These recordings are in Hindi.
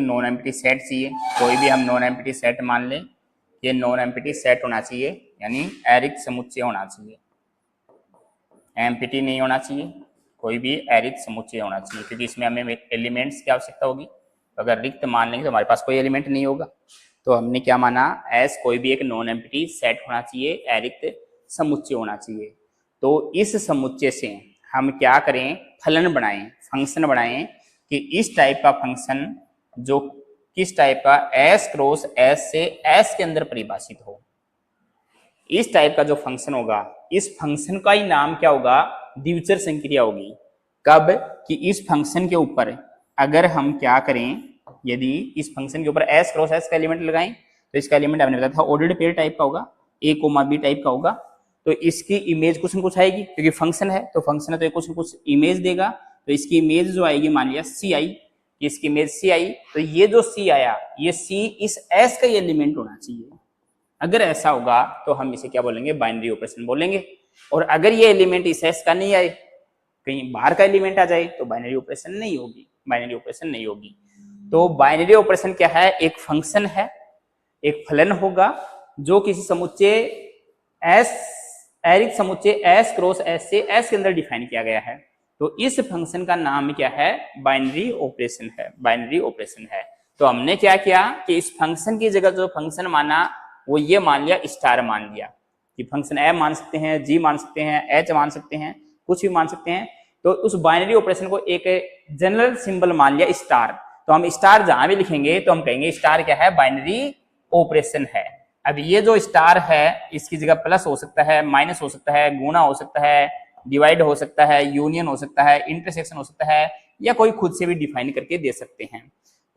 नॉन एम्प्टी सेट चाहिए, कोई भी हम नॉन एम्प्टी सेट मान लें, ये नॉन एम्प्टी सेट होना चाहिए, यानी एरिक समुच्चय होना चाहिए, एम्प्टी नहीं होना चाहिए, कोई भी एरिक समुच्चय होना चाहिए, क्योंकि इसमें हमें एलिमेंट्स की आवश्यकता होगी। तो अगर रिक्त मान लेंगे तो हमारे पास कोई एलिमेंट नहीं होगा। तो हमने क्या माना, एस कोई भी एक नॉन एम्प्टी सेट होना चाहिए, एरिक्त समुच्चय होना चाहिए। तो इस समुच्चय से हम क्या करें, फलन बनाएं, फंक्शन बनाएं कि इस टाइप का फंक्शन जो किस टाइप का, एस क्रॉस एस से एस के अंदर परिभाषित हो। इस टाइप का जो फंक्शन होगा, इस फंक्शन का ही नाम क्या होगा, द्विचर संक्रिया होगी। कब कि इस फंक्शन के ऊपर अगर हम क्या करें, यदि इस फंक्शन के ऊपर एस क्रॉस एस का एलिमेंट लगाएं तो इसका एलिमेंट हमने बताया था ऑर्डर्ड पेयर टाइप का होगा, ए कोमा बी टाइप का होगा। तो इसकी इमेज कुछ न कुछ आएगी, क्योंकि फंक्शन है तो फंक्शन है तो कुछ न कुछ इमेज देगा। तो इसकी इमेज जो आएगी, मान लिया सी आई, इसकी इमेज सी आई, तो ये जो सी आया, ये सी इस एस का एलिमेंट होना चाहिए। अगर ऐसा होगा तो हम इसे क्या बोलेंगे, बाइनरी ऑपरेशन बोलेंगे। और अगर ये एलिमेंट इस एस का नहीं आए, कहीं बाहर का एलिमेंट आ जाए, तो बाइनरी ऑपरेशन नहीं होगी, बाइनरी ऑपरेशन नहीं होगी। तो बाइनरी ऑपरेशन क्या है, एक फंक्शन है, एक फलन होगा जो किसी समुच्चय एस, एरिक समुच्चय एस क्रॉस एस से एस के अंदर डिफाइन किया गया है। तो इस फंक्शन का नाम क्या है, बाइनरी ऑपरेशन है, बाइनरी ऑपरेशन है। तो हमने क्या किया कि इस फंक्शन की जगह जो फंक्शन माना वो ये मान लिया, स्टार मान लिया, कि फंक्शन एम मान सकते हैं, जी मान सकते हैं, एच मान सकते हैं, कुछ भी मान सकते हैं। तो उस बाइनरी ऑपरेशन को एक जनरल सिंबल मान लिया स्टार। तो हम स्टार जहां भी लिखेंगे तो हम कहेंगे स्टार क्या है, बाइनरी ऑपरेशन है। अब ये जो स्टार है, इसकी जगह प्लस हो सकता है, माइनस हो सकता है, गुणा हो सकता है, डिवाइड हो सकता है, यूनियन हो सकता है, इंटरसेक्शन हो सकता है, या कोई खुद से भी डिफाइन करके दे सकते हैं।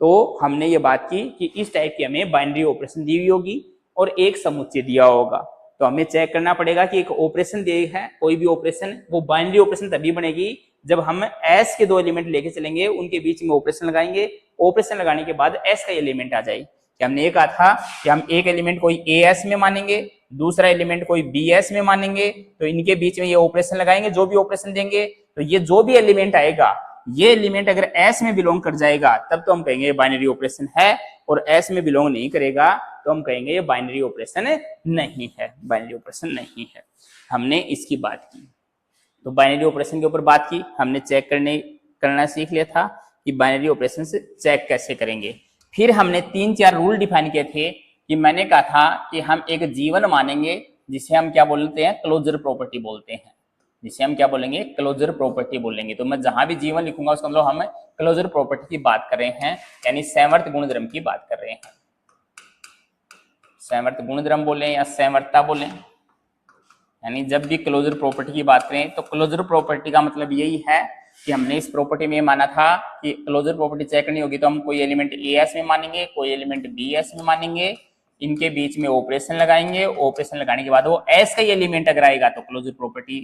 तो हमने ये बात की कि इस टाइप की हमें बाइनरी ऑपरेशन दी हुई होगी और एक समुच्चय दिया होगा। तो हमें चेक करना पड़ेगा कि एक ऑपरेशन दिया है, कोई भी ऑपरेशन, वो बाइनरी ऑपरेशन तभी बनेगी जब हम एस के दो एलिमेंट लेके चलेंगे, उनके बीच में ऑपरेशन लगाएंगे, ऑपरेशन लगाने के बाद एस का एलिमेंट आ जाए। कि हमने ये कहा था कि हम एक एलिमेंट कोई ए एस में मानेंगे, दूसरा एलिमेंट कोई बी एस में मानेंगे, तो इनके बीच में ये ऑपरेशन लगाएंगे, जो भी ऑपरेशन देंगे, तो ये जो भी एलिमेंट आएगा, ये एलिमेंट अगर एस में बिलोंग कर जाएगा तब तो हम कहेंगे ये बाइनरी ऑपरेशन है, और एस में बिलोंग नहीं करेगा तो हम कहेंगे ये बाइनरी ऑपरेशन नहीं है, बाइनरी ऑपरेशन नहीं है। हमने इसकी बात की। तो बाइनरी ऑपरेशन के ऊपर बात की, हमने चेक करना सीख लिया था कि बाइनरी ऑपरेशन से चेक कैसे करेंगे। फिर हमने 3-4 रूल डिफाइन किए थे कि मैंने कहा था कि हम एक जीवन मानेंगे जिसे हम क्या बोलते हैं, क्लोजर प्रॉपर्टी बोलते हैं, जिसे हम क्या बोलेंगे, क्लोजर प्रॉपर्टी बोलेंगे। तो मैं जहां भी जीवन लिखूंगा उसका मतलब हम क्लोजर प्रॉपर्टी की बात कर रहे हैं, यानी संवर्त गुणधर्म की बात कर रहे हैं। संवर्त गुणधर्म बोले या संवर्तता बोले, यानी जब भी क्लोजर प्रॉपर्टी की बात करें तो क्लोजर प्रॉपर्टी का मतलब यही है कि हमने इस प्रॉपर्टी में माना था कि क्लोजर प्रॉपर्टी चेक करनी होगी तो हम कोई एलिमेंट ए एस में मानेंगे, कोई एलिमेंट बी एस में मानेंगे, इनके बीच में ऑपरेशन लगाएंगे, ऑपरेशन लगाने के बाद वो एस का एलिमेंट अगर आएगा तो क्लोजर प्रॉपर्टी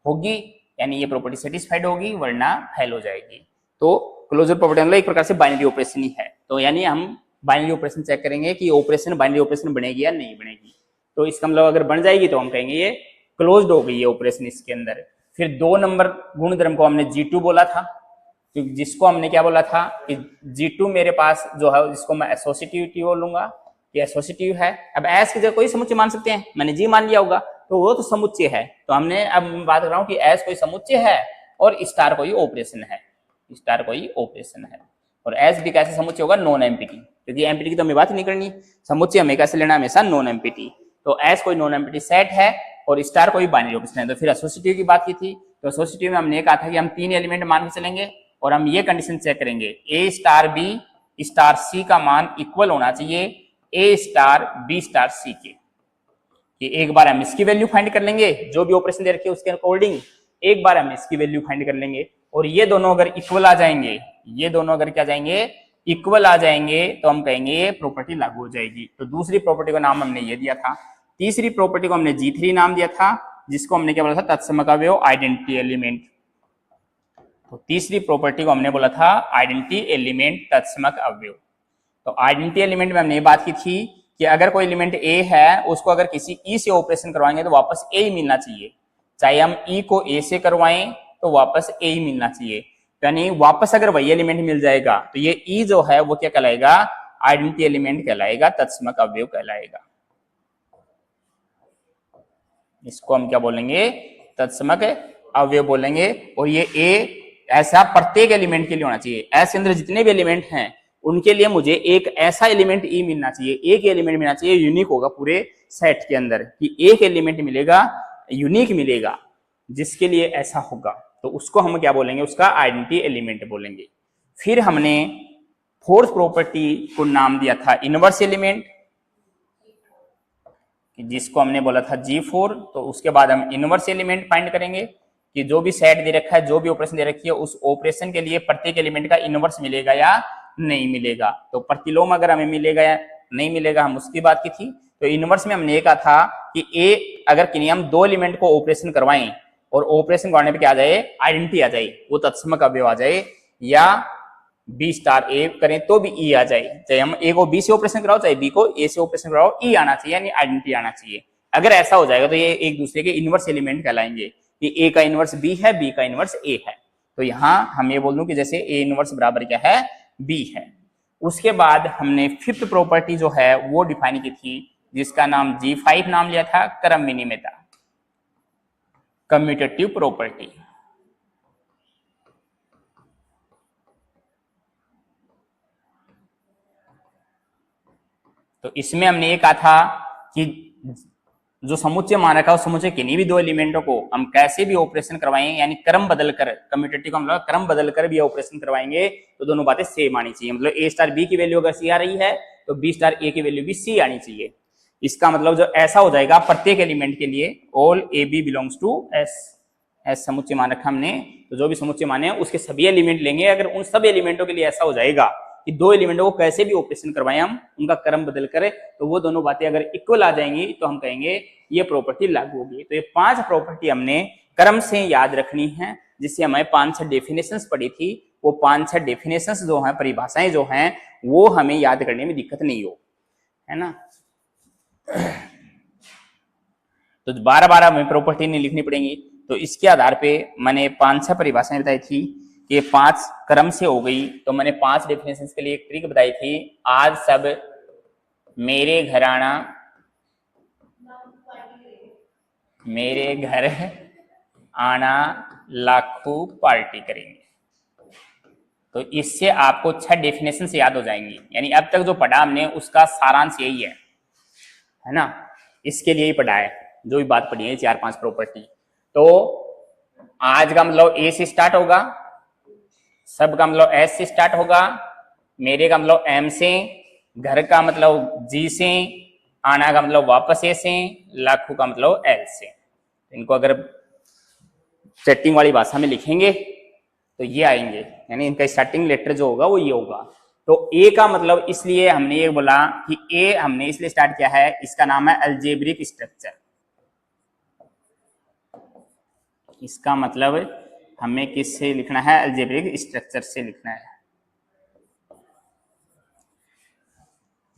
होगी, यानी ये प्रॉपर्टी सेटिस्फाइड होगी, वरना फेल हो जाएगी। तो क्लोजर प्रॉपर्टी मतलब एक प्रकार से बाइनरी ऑपरेशन ही है। तो यानी हम बाइनरी ऑपरेशन चेक करेंगे कि ऑपरेशन बाइनरी ऑपरेशन बनेगी या नहीं बनेगी। तो इसका मतलब अगर बन जाएगी तो हम कहेंगे ये क्लोज्ड हो गई है ऑपरेशन इसके अंदर। फिर 2 नंबर गुणधर्म को हमने G2 बोला था, क्योंकि जिसको हमने क्या बोला था कि G2 मेरे पास जो है जिसको मैं एसोसिएटिविटी बोलूंगा, ये एसोसिएटिव है। अब एस की जगह कोई समुच्चय मान सकते हैं, मैंने जी मान लिया होगा तो वो तो समुच्चय है। तो हमने अब बात कर रहा हूँ कि एस कोई समुच्चय है और स्टार कोई ऑपरेशन है, स्टार कोई ऑपरेशन है। और एस भी कैसे समुच्चय होगा, नॉन एम्पिटी, क्योंकि एम्पिटी की तो हमें बात नहीं करनी, समुच्चय हमें कैसे लेना, हमेशा नॉन एम्पिटी। तो एस कोई नॉन एम्पिटी सेट है और स्टार कोई बाइनरी ऑपरेशन है। तो फिर एसोसिएटिव की बात की थी, तो एसोसिएटिव में हमने कहा था कि हम 3 एलिमेंट मान के चलेंगे और हम ये कंडीशन चेक करेंगे ए स्टार बी स्टार सी का मान इक्वल होना चाहिए ए स्टार बी स्टार सी के। कि एक बार हम इसकी वैल्यू फाइंड कर लेंगे, जो भी ऑपरेशन दे रखी है उसके अकॉर्डिंग एक बार हम इसकी वैल्यू फाइंड कर लेंगे, और ये दोनों अगर इक्वल आ जाएंगे, ये दोनों अगर क्या जाएंगे, इक्वल आ जाएंगे, तो हम कहेंगे ये प्रॉपर्टी लागू हो जाएगी। तो दूसरी प्रॉपर्टी का नाम हमने ये दिया था। तीसरी प्रॉपर्टी को हमने G3 नाम दिया था, जिसको हमने क्या बोला था, तत्समक अवयव, आइडेंटिटी एलिमेंट। तो तीसरी प्रॉपर्टी को हमने बोला था आइडेंटिटी एलिमेंट, तत्समक अवयव। तो आइडेंटिटी एलिमेंट में हमने ये बात की थी कि अगर कोई एलिमेंट ए है, उसको अगर किसी ई से ऑपरेशन करवाएंगे तो वापस ए ही मिलना चाहिए, चाहे हम ई को ए से करवाएं तो वापस ए ही मिलना चाहिए। यानी वापस अगर वही एलिमेंट मिल जाएगा तो ये ई जो है वो क्या कहलाएगा, आइडेंटिटी एलिमेंट कहलाएगा, तत्समक अवयव कहलाएगा। इसको हम क्या बोलेंगे, तत्समक अवयव बोलेंगे। और ये ए ऐसा प्रत्येक एलिमेंट के लिए होना चाहिए। एस के अंदर जितने भी एलिमेंट हैं उनके लिए मुझे एक ऐसा एलिमेंट ई मिलना चाहिए, एक एलिमेंट मिलना चाहिए यूनिक होगा पूरे सेट के अंदर, कि एक एलिमेंट मिलेगा यूनिक मिलेगा जिसके लिए ऐसा होगा, तो उसको हम क्या बोलेंगे, उसका आइडेंटिटी एलिमेंट बोलेंगे। फिर हमने फोर्थ प्रॉपर्टी को नाम दिया था इनवर्स एलिमेंट, जिसको हमने बोला था G4। तो उसके बाद हम इनवर्स एलिमेंट फाइंड करेंगे कि जो भी सेट दे रखा है, जो भी ऑपरेशन दे रखी है, उस ऑपरेशन के लिए प्रत्येक एलिमेंट का इनवर्स मिलेगा या नहीं मिलेगा। तो प्रतिलोम अगर हमें मिलेगा या नहीं मिलेगा, हम उसकी बात की थी। तो इनवर्स में हमने ये कहा था कि ए अगर किन्हीं हम दो एलिमेंट को ऑपरेशन करवाएं और ऑपरेशन करने पे क्या आ जाए, आइडेंटिटी आ जाए, वो तत्समक अवयव आ जाए, या बी स्टार ए करें तो भी ई आ जाए, चाहे हम ए को बी से ऑपरेशन कराओ चाहे बी को ए से ऑपरेशन कराओ, ई आना चाहिए, यानी आइडेंटिटी आना चाहिए। अगर ऐसा हो जाएगा तो ये एक दूसरे के इनवर्स एलिमेंट कहलाएंगे, कि ए का इनवर्स बी है, बी का इनवर्स ए है। तो यहां हम ये बोल दूं कि जैसे ए इनवर्स बराबर क्या है, बी है। उसके बाद हमने फिफ्थ प्रॉपर्टी जो है वो डिफाइन की थी, जिसका नाम G5 नाम लिया था, क्रम विनिमयता, कम्यूटेटिव प्रॉपर्टी। तो इसमें हमने ये कहा था कि जो समुच्चय मान रखा है उस समुच्चय किन्हीं भी दो एलिमेंटों को हम कैसे भी ऑपरेशन करवाएं, यानी क्रम बदलकर, कम्यूटेटिव का मतलब क्रम बदलकर भी ऑपरेशन करवाएंगे तो दोनों बातें सेम आनी चाहिए। मतलब ए स्टार बी की वैल्यू अगर सी आ रही है तो बी स्टार ए की वैल्यू भी सी आनी चाहिए। इसका मतलब जो ऐसा हो जाएगा प्रत्येक एलिमेंट के लिए, all A B belongs to S, S समुच्चय मान रखा हमने, तो जो भी समुच्चय माने उसके सभी एलिमेंट लेंगे। अगर उन सब एलिमेंटों के लिए ऐसा हो जाएगा कि दो एलिमेंटों को कैसे भी ऑपरेशन करवाएं हम, उनका क्रम बदल करे, तो वो दोनों बातें अगर इक्वल आ जाएंगी तो हम कहेंगे ये प्रॉपर्टी लागू होगी। तो ये 5 प्रॉपर्टी हमने क्रम से याद रखनी है, जिससे हमें 5-6 डेफिनेशंस पढ़ी थी। वो 5-6 डेफिनेशंस जो हैं, परिभाषाएं जो हैं, वो हमें याद करने में दिक्कत नहीं हो, है ना। तो 12-12 हमें प्रॉपर्टी नहीं लिखनी पड़ेंगी। तो इसके आधार पे मैंने 5-6 परिभाषाएं बताई थी कि 5 क्रम से हो गई। तो मैंने 5 डेफिनेशंस के लिए एक ट्रिक बताई थी, आज सब मेरे घर आना, मेरे घर आना, लाखों पार्टी करेंगे। तो इससे आपको 6 डेफिनेशन से याद हो जाएंगी। यानी अब तक जो पढ़ा हमने उसका सारांश यही है ना। इसके लिए ही पढ़ा है जो भी बात पढ़ी है, 4-5 प्रॉपर्टी। तो आज का मतलब ए से स्टार्ट होगा, सब का मतलब एस से स्टार्ट होगा, मेरे का मतलब एम से, घर का मतलब जी से, आना का मतलब वापस ए से, लाखों का मतलब एल से। इनको अगर सेटिंग वाली भाषा में लिखेंगे तो ये आएंगे, यानी इनका स्टार्टिंग लेटर जो होगा वो ये होगा। तो ए का मतलब इसलिए हमने ये बोला कि ए हमने इसलिए स्टार्ट किया है, इसका नाम है अलजेब्रिक स्ट्रक्चर। इसका मतलब हमें किससे लिखना है, अलजेब्रिक स्ट्रक्चर से लिखना है।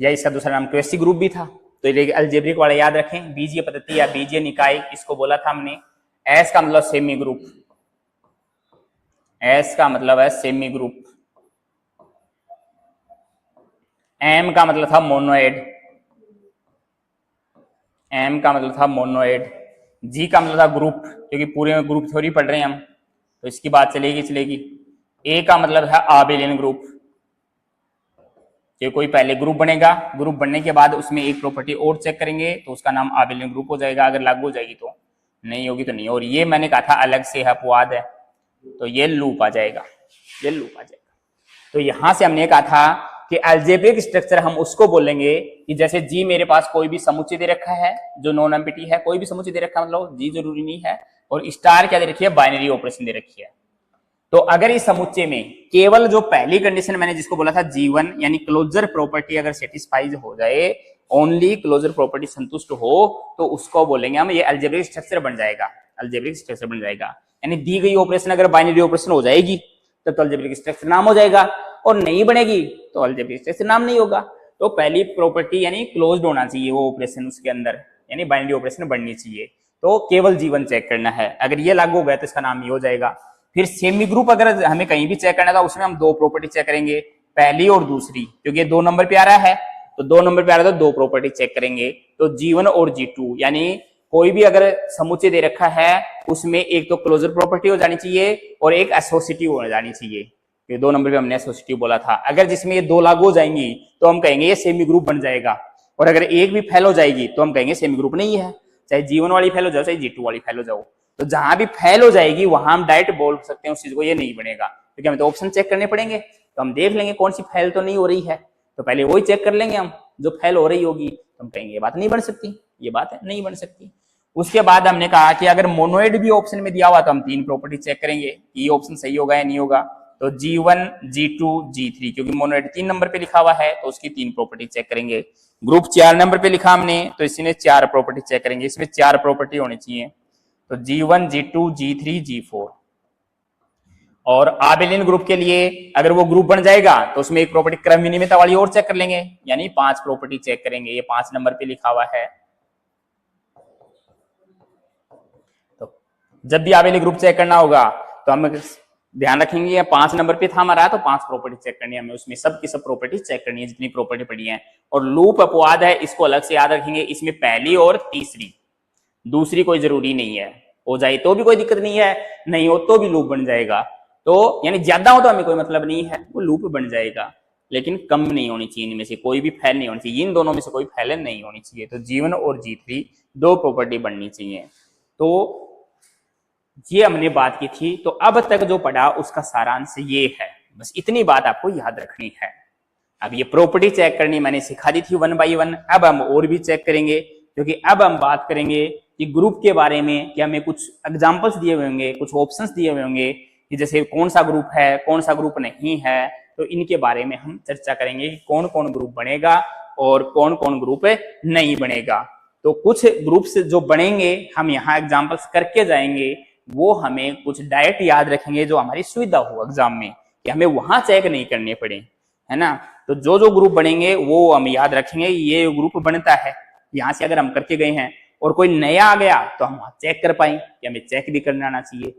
या इसका दूसरा नाम क्वेसी ग्रुप भी था। तो ये अलजेब्रिक वाला याद रखें, बीजीय पद्धति या बीजीय निकाय इसको बोला था हमने। एस का मतलब सेमी ग्रुप, एस का मतलब है सेमी ग्रुप। एम का मतलब था मोनोएड, एम का मतलब था मोनोएड। जी का मतलब था ग्रुप, क्योंकि पूरे में ग्रुप थ्योरी पढ़ रहे हैं हम, तो इसकी बात चलेगी। ए का मतलब है आबेलियन ग्रुप, कि कोई पहले ग्रुप बनेगा, ग्रुप बनने के बाद उसमें एक प्रॉपर्टी और चेक करेंगे तो उसका नाम आबेलियन ग्रुप हो जाएगा। अगर लागू हो जाएगी तो, नहीं होगी तो नहीं। और ये मैंने कहा था अलग से है, अपवाद है, तो ये लूप आ जाएगा, ये लूप आ जाएगा। तो यहां से हमने कहा था कि अलजेब्रिक स्ट्रक्चर हम उसको बोलेंगे कि जैसे जी मेरे पास कोई भी समुच्चय दे रखा है जो नॉन एम्प्टी है, कोई भी समुच्चय दे रखा है, मतलब जी जरूरी नहीं है, और स्टार क्या दे रखी है, बाइनरी ऑपरेशन दे रखी है। तो अगर इस समुच्चय में केवल जो पहली कंडीशन मैंने जिसको बोला था G1 यानी क्लोजर प्रॉपर्टी अगर सेटिस्फाइज हो जाए, ओनली क्लोजर प्रॉपर्टी संतुष्ट हो, तो उसको बोलेंगे हम ये अलजेब्रिक स्ट्रक्चर बन जाएगा, अलजेब्रिक स्ट्रक्चर बन जाएगा। यानी दी गई ऑपरेशन अगर बाइनरी ऑपरेशन हो जाएगी तो अलजेब्रिक स्ट्रक्चर नाम हो जाएगा, और नहीं बनेगी तो अलजेब्रिक स्ट्रक्चर नाम नहीं होगा। तो पहली प्रॉपर्टी यानी क्लोज्ड होना चाहिए वो ऑपरेशन उसके अंदर, यानी बाइनरी ऑपरेशन बननी चाहिए। तो केवल G1 चेक करना है, अगर ये लागू हो गया तो इसका नाम ये हो जाएगा। फिर सेमी ग्रुप अगर हमें कहीं भी चेक करना था उसमें हम दो प्रॉपर्टी चेक करेंगे, पहली और दूसरी, क्योंकि ये 2 नंबर पे आ रहा है तो 2 नंबर पे आ रहा है तो दो प्रॉपर्टी चेक करेंगे। तो G1 और G2 यानी कोई भी अगर समुच्चय दे रखा है उसमें एक तो क्लोजर प्रॉपर्टी हो जानी चाहिए और एक एसोसिएटिव हो जानी चाहिए। ये 2 नंबर पे हमने एसोसिएटिव बोला था। अगर जिसमें ये दो लागू हो जाएंगी तो हम कहेंगे ये सेमी ग्रुप बन जाएगा, और अगर एक भी फेल हो जाएगी तो हम कहेंगे सेमी ग्रुप नहीं है, चाहे G1 वाली फेल हो जाओ चाहे G2 वाली फेल हो जाओ। तो जहां भी फेल हो जाएगी वहां हम डायरेक्ट बोल सकते हैं उस चीज को ये नहीं बनेगा, क्योंकि हमें तो ऑप्शन चेक करने पड़ेंगे। तो हम देख लेंगे कौन सी फेल तो नहीं हो रही है, तो पहले वही चेक कर लेंगे हम, जो फेल हो रही होगी तो हम कहेंगे ये बात नहीं बन सकती, ये बात नहीं बन सकती। उसके बाद हमने कहा कि अगर मोनोइड भी ऑप्शन में दिया हुआ तो हम 3 प्रॉपर्टी चेक करेंगे, ये ऑप्शन सही होगा या नहीं होगा। तो G1, G2, G3, क्योंकि मोनोइड 3 नंबर पे लिखा हुआ है तो उसकी 3 प्रॉपर्टी चेक करेंगे। ग्रुप 4 नंबर पे लिखा हमने तो इसने 4 प्रॉपर्टी चेक करेंगे, इसमें 4 प्रॉपर्टी होनी चाहिए। तो G1, G2, G3, G4। और आबेलियन ग्रुप के लिए अगर वो ग्रुप बन जाएगा तो उसमें एक प्रॉपर्टी क्रम विनिमयता वाली और चेक कर लेंगे, यानी 5 प्रॉपर्टी चेक करेंगे, ये 5 नंबर पे लिखा हुआ है। तो जब भी आबेलियन ग्रुप चेक करना होगा तो हम ध्यान रखेंगे ये 5 नंबर पे था हमारा, तो 5 प्रॉपर्टी चेक करनी है हमें, उसमें सब की सब प्रॉपर्टी चेक करनी है जितनी प्रॉपर्टी पड़ी है। और लूप अपवाद है, इसको अलग से याद रखेंगे, इसमें पहली और तीसरी, दूसरी कोई जरूरी नहीं है, हो जाए तो भी कोई दिक्कत नहीं है, नहीं हो तो भी लूप बन जाएगा। तो यानी ज्यादा हो तो हमें कोई मतलब नहीं है, वो लूप बन जाएगा, लेकिन कम नहीं होनी चाहिए, इनमें से कोई भी फेल नहीं होनी चाहिए, इन दोनों में से कोई फेल नहीं होनी चाहिए। तो G1 और G3 दो प्रॉपर्टी बननी चाहिए। तो ये हमने बात की थी। तो अब तक जो पढ़ा उसका सारांश ये है, बस इतनी बात आपको याद रखनी है। अब ये प्रॉपर्टी चेक करनी मैंने सिखा दी थी 1 बाय 1, अब हम और भी चेक करेंगे, क्योंकि अब हम बात करेंगे कि ग्रुप के बारे में, कि हमें कुछ एग्जांपल्स दिए हुए होंगे, कुछ ऑप्शंस दिए हुए होंगे कि जैसे कौन सा ग्रुप है, कौन सा ग्रुप नहीं है, तो इनके बारे में हम चर्चा करेंगे कि कौन कौन ग्रुप बनेगा और कौन कौन ग्रुप नहीं बनेगा। तो कुछ ग्रुप्स जो बनेंगे हम यहाँ एग्जाम्पल्स करके जाएंगे, वो हमें कुछ डायरेक्ट याद रखेंगे जो हमारी सुविधा हो एग्जाम में, कि हमें वहां चेक नहीं करने पड़े, है ना। तो जो जो ग्रुप बनेंगे वो हम याद रखेंगे, ये ग्रुप बनता है, यहाँ से अगर हम करके गए हैं और कोई नया आ गया तो हम चेक कर पाए कि हमें चेक भी करना आना चाहिए,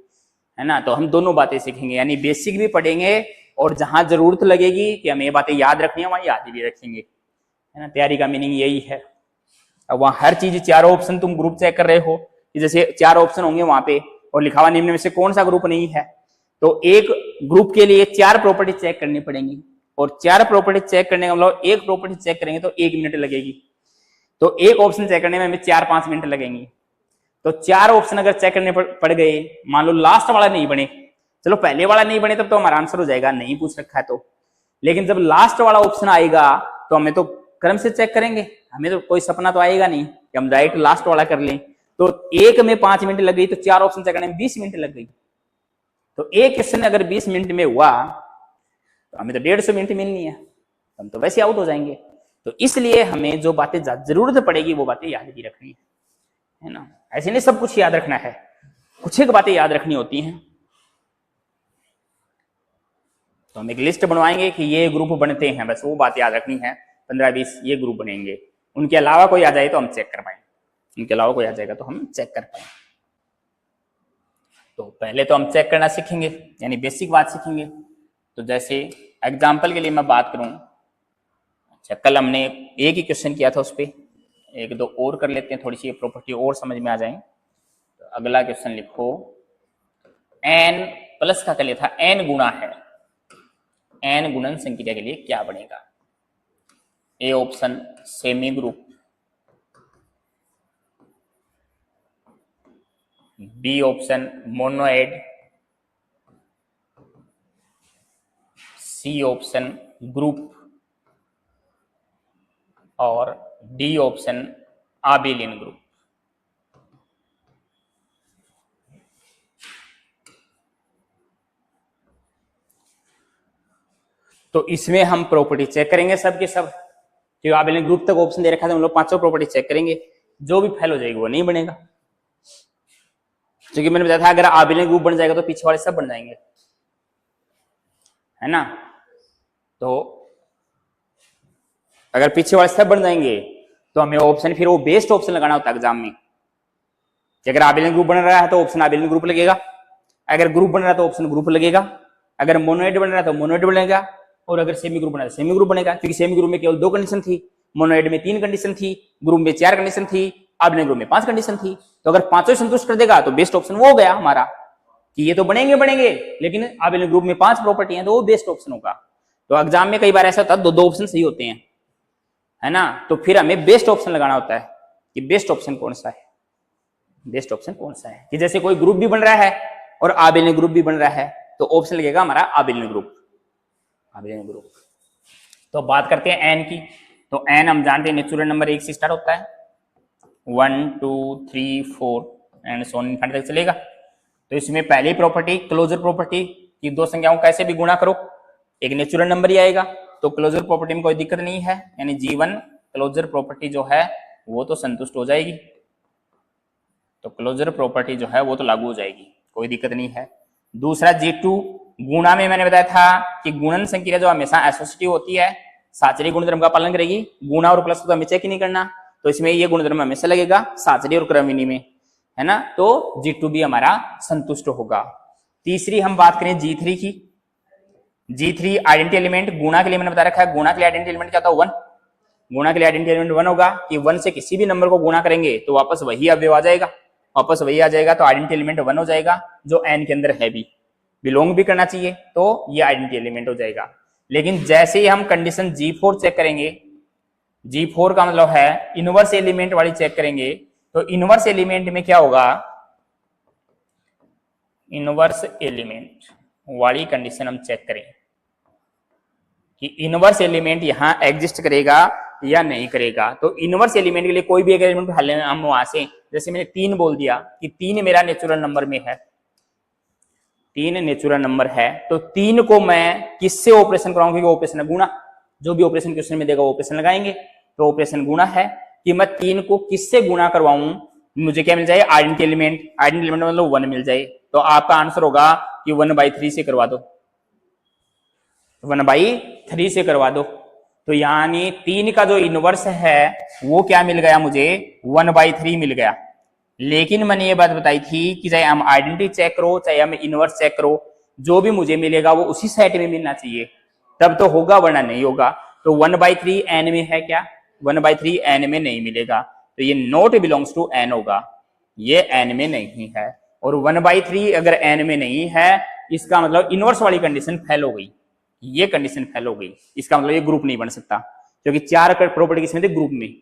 है ना। तो हम दोनों बातें सीखेंगे, यानी बेसिक भी पढ़ेंगे और जहां जरूरत लगेगी कि हमें ये बातें याद रखनी है वहां याद भी रखेंगे, है ना। तैयारी का मीनिंग यही है। अब वहां हर चीज 4 ऑप्शन तुम ग्रुप चेक कर रहे हो, कि जैसे 4 ऑप्शन होंगे वहां पे और लिखा हुआ निम्न में से कौन सा ग्रुप नहीं है, तो एक ग्रुप के लिए 4 प्रॉपर्टी चेक करनी पड़ेंगी, और 4 प्रॉपर्टी चेक करने का मतलब एक प्रॉपर्टी चेक करेंगे तो 1 मिनट लगेगी, तो एक ऑप्शन चेक करने में हमें 4-5 मिनट लगेंगी। तो 4 ऑप्शन अगर चेक करने पड़ गए, मान लो लास्ट वाला नहीं बने, चलो पहले वाला नहीं बने तब तो हमारा आंसर हो जाएगा, नहीं पूछ रखा है तो, लेकिन जब लास्ट वाला ऑप्शन आएगा तो हमें तो क्रम से चेक करेंगे, हमें तो कोई सपना तो आएगा नहीं कि हम डायरेक्ट लास्ट वाला कर लें। तो एक में 5 मिनट लग गई तो 4 ऑप्शन चेक करने में 20 मिनट लग गई। तो एक क्वेश्चन अगर 20 मिनट में हुआ तो हमें तो 150 मिनट मिलनी है, हम तो वैसे आउट हो जाएंगे। तो इसलिए हमें जो बातें जरूरत पड़ेगी वो बातें याद भी रखनी है ना। ऐसे नहीं सब कुछ याद रखना है, कुछ एक बातें याद रखनी होती हैं। तो हम एक लिस्ट बनवाएंगे कि ये ग्रुप बनते हैं, बस वो बात याद रखनी है, 15-20 ये ग्रुप बनेंगे। उनके अलावा कोई आ जाए तो हम चेक कर पाए, उनके अलावा कोई आ जाएगा तो हम चेक कर पाए। तो पहले तो हम चेक करना सीखेंगे, यानी बेसिक बात सीखेंगे। तो जैसे एग्जाम्पल के लिए मैं बात करूं, अच्छा कल हमने एक ही क्वेश्चन किया था, उस पर 1-2 और कर लेते हैं, थोड़ी सी प्रॉपर्टी और समझ में आ जाए। तो अगला क्वेश्चन लिखो, n प्लस का कर लिया था, n गुणा है, n गुणन संक्रिया के लिए क्या बनेगा। A option semi group, B option monoid, C option group और डी ऑप्शन आबेलियन ग्रुप। तो इसमें हम प्रॉपर्टी चेक करेंगे सब के सब, जो आबेलियन ग्रुप तक ऑप्शन दे रखा था हम लोग 5 प्रॉपर्टी चेक करेंगे, जो भी फेल हो जाएगी वो नहीं बनेगा। क्योंकि मैंने बताया था अगर आबेलियन ग्रुप बन जाएगा तो पीछे वाले सब बन जाएंगे, है ना। तो अगर पीछे वाले सब बन जाएंगे तो हमें ऑप्शन फिर वो बेस्ट ऑप्शन लगाना होता है एग्जाम में, कि अगर आबेलियन ग्रुप बन रहा है तो ऑप्शन आबेलियन ग्रुप लगेगा, अगर ग्रुप बन रहा है तो ऑप्शन ग्रुप लगेगा, अगर मोनोएड बन रहा है तो मोनोएड बनेगा, और अगर सेमी ग्रुप बना है तो सेमी ग्रुप बनेगा, क्योंकि सेमी ग्रुप में केवल 2 कंडीशन थी, मोनोएड में 3 कंडीशन थी, ग्रुप में 4 कंडीशन थी, आबेलियन ग्रुप में 5 कंडीशन थी। तो अगर पांचों संतुष्ट कर देगा तो बेस्ट ऑप्शन वो हो गया हमारा, कि ये तो बनेंगे, लेकिन आबेलियन ग्रुप में 5 प्रॉपर्टी है तो वो बेस्ट ऑप्शन होगा। तो एग्जाम में कई बार ऐसा होता है दो ऑप्शन सही होते हैं, है ना, तो फिर हमें बेस्ट ऑप्शन लगाना होता है कि बेस्ट ऑप्शन कौन सा है, बेस्ट ऑप्शन कौन सा है। कि जैसे कोई ग्रुप भी बन रहा है और आबेलियन ग्रुप भी बन रहा है तो ऑप्शन लगेगा हमारा आबेलियन ग्रुप, आबेलियन ग्रुप। तो बात करते हैं एन की। तो एन हम जानते हैं नेचुरल नंबर 1 से स्टार्ट होता है, 1 2 3 4 एंड सो ऑन इनफिनिटी तक चलेगा। तो इसमें पहली प्रॉपर्टी क्लोजर प्रॉपर्टी कि दो संख्याओं को कैसे भी गुणा करो एक नेचुरल नंबर ही आएगा, तो क्लोजर प्रॉपर्टी में कोई दिक्कत नहीं है, यानी G1 क्लोजर प्रॉपर्टी जो है वो तो संतुष्ट हो जाएगी, तो क्लोजर प्रॉपर्टी जो है वो तो लागू हो जाएगी, कोई दिक्कत नहीं है। दूसरा G2 गुणा में मैंने बताया था कि गुणन संक्रिया जो हमेशा एसोसिएटिव होती है साचरी गुणधर्म का पालन करेगी, गुणा और प्लस को तो हमें चेक ही नहीं करना, तो इसमें ये गुणधर्म हमेशा लगेगा साचरी और क्रमविनी में, है ना, तो G2 भी हमारा संतुष्ट होगा। तीसरी हम बात करें G3 की। G3 आइडेंटिटी एलिमेंट, गुणा के लिए मैंने बता रखा है, गुणा के लिए आइडेंटिटी एलिमेंट क्या था 1, गुणा के लिए आइडेंटिटी एलिमेंट 1 होगा कि 1 से किसी भी नंबर को गुणा करेंगे तो वापस वही अवयव आ जाएगा, वापस वही आ जाएगा, तो आइडेंटिटी एलिमेंट 1 हो जाएगा जो n के अंदर है भी, बिलोंग भी करना चाहिए, तो ये आइडेंटिटी एलिमेंट हो जाएगा। लेकिन जैसे ही हम कंडीशन G4 चेक करेंगे, G4 का मतलब है इनवर्स एलिमेंट वाली चेक करेंगे, तो इनवर्स एलिमेंट में क्या होगा, इनवर्स एलिमेंट वाली कंडीशन हम चेक करें कि इनवर्स एलिमेंट यहां एग्जिस्ट करेगा या नहीं करेगा। तो इनवर्स एलिमेंट के लिए कोई भी एक एलिमेंट हल हम वहां से, जैसे मैंने 3 बोल दिया कि 3 मेरा नेचुरल नंबर में है, 3 नेचुरल नंबर है, तो 3 को मैं किससे ऑपरेशन कराऊंगा, क्योंकि ऑपरेशन है गुणा, जो भी ऑपरेशन क्वेश्चन में देगा वो ऑपरेशन लगाएंगे, तो ऑपरेशन गुणा है कि मैं 3 को किससे गुणा करवाऊं, मुझे क्या मिल जाए आइडेंटिटी एलिमेंट, आइडेंटिटी एलिमेंट मतलब 1 मिल जाए, तो आपका आंसर होगा कि 1/3 से करवा दो, 1/3 से करवा दो। तो यानी 3 का जो इनवर्स है वो क्या मिल गया मुझे 1/3 मिल गया। लेकिन मैंने ये बात बताई थी कि चाहे हम आइडेंटिटी चेक करो चाहे हम इनवर्स चेक करो, जो भी मुझे मिलेगा वो उसी सेट में मिलना चाहिए, तब तो होगा वरना नहीं होगा। तो 1/3 एन में है क्या, 1/3 एन में नहीं मिलेगा, तो ये नॉट बिलोंग्स टू एन होगा, ये एन में नहीं है। और 1/3 अगर एन में नहीं है इसका मतलब इनवर्स वाली कंडीशन फेल हो गई, ये कंडीशन फेल हो गई, इसका मतलब ये ग्रुप नहीं बन सकता, क्योंकि 4 प्रॉपर्टी किसमें थे ग्रुप में,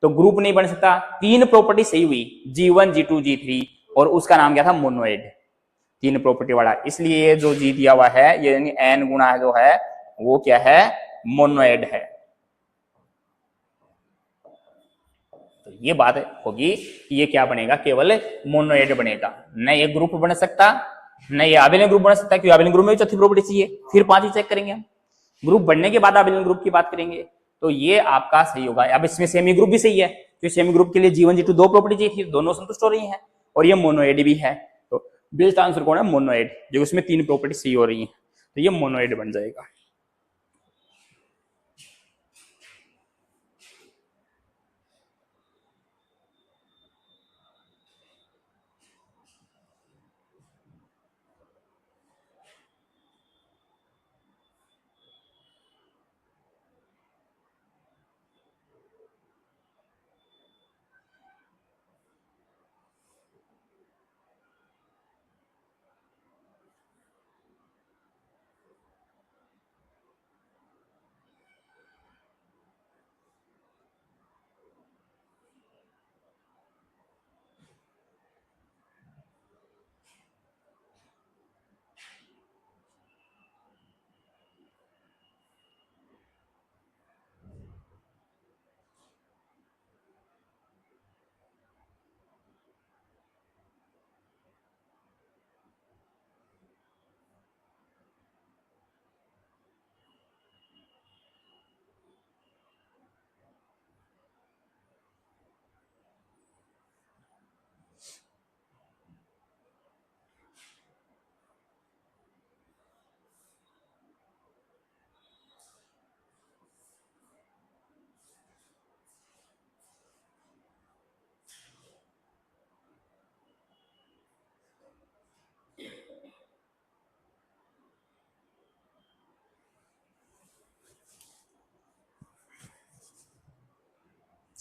तो ग्रुप नहीं बन सकता। 3 प्रॉपर्टी सही हुई G1 G2 G3 और उसका नाम क्या था मोनोएड, 3 प्रॉपर्टी वाला, इसलिए ये जो G दिया हुआ है ये एन गुणा जो है वो क्या है मोनोएड है। तो ये बात होगी कि ये क्या बनेगा केवल मोनोएड बनेगा, न ये ग्रुप बन सकता न ये आबेलियन ग्रुप बन सकता, क्योंकि आबेलियन ग्रुप में भी चौथी प्रॉपर्टी चाहिए, फिर 5 ही चेक करेंगे हम, ग्रुप बनने के बाद आबेलियन ग्रुप की बात करेंगे। तो ये आपका सही होगा। अब इसमें सेमी ग्रुप भी सही है, तो सेमी ग्रुप के लिए G1 G2 2 प्रॉपर्टी चाहिए थी, दोनों संतुष्ट हो रही हैं, और ये मोनोएड भी है, तो बेस्ट आंसर कौन है मोनोएड, जो उसमें 3 प्रॉपर्टी सही हो रही है, तो ये मोनोएड बन जाएगा।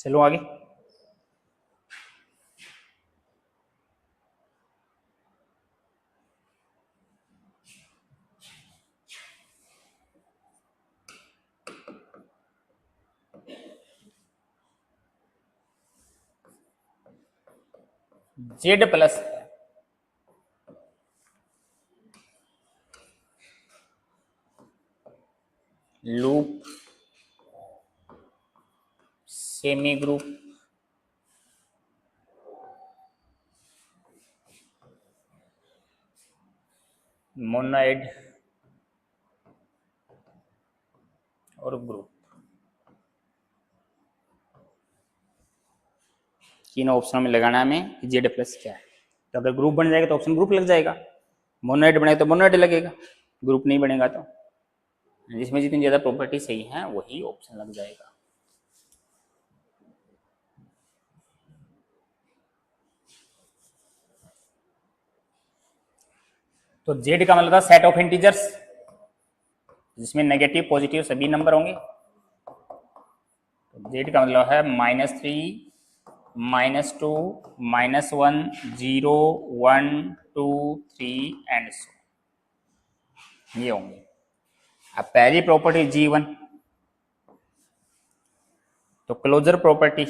चलो आगे। Z plus loop semi group monoid और ग्रुप, तीनों ऑप्शन में लगाना हमें कि जेड प्लस क्या है। तो अगर ग्रुप बन जाएगा तो ऑप्शन ग्रुप लग जाएगा, मोनोइड बनेगा तो मोनोइड लगेगा, ग्रुप नहीं बनेगा तो जिसमें जितनी ज्यादा प्रॉपर्टी सही है वही ऑप्शन लग जाएगा। तो जेड का मतलब था सेट ऑफ इंटीजर्स जिसमें नेगेटिव पॉजिटिव सभी नंबर होंगे। तो जेड का मतलब है -3 -2 -1 0 1 2 3 एंड सो, ये होंगे। अब पहली प्रॉपर्टी G1, तो क्लोजर प्रॉपर्टी,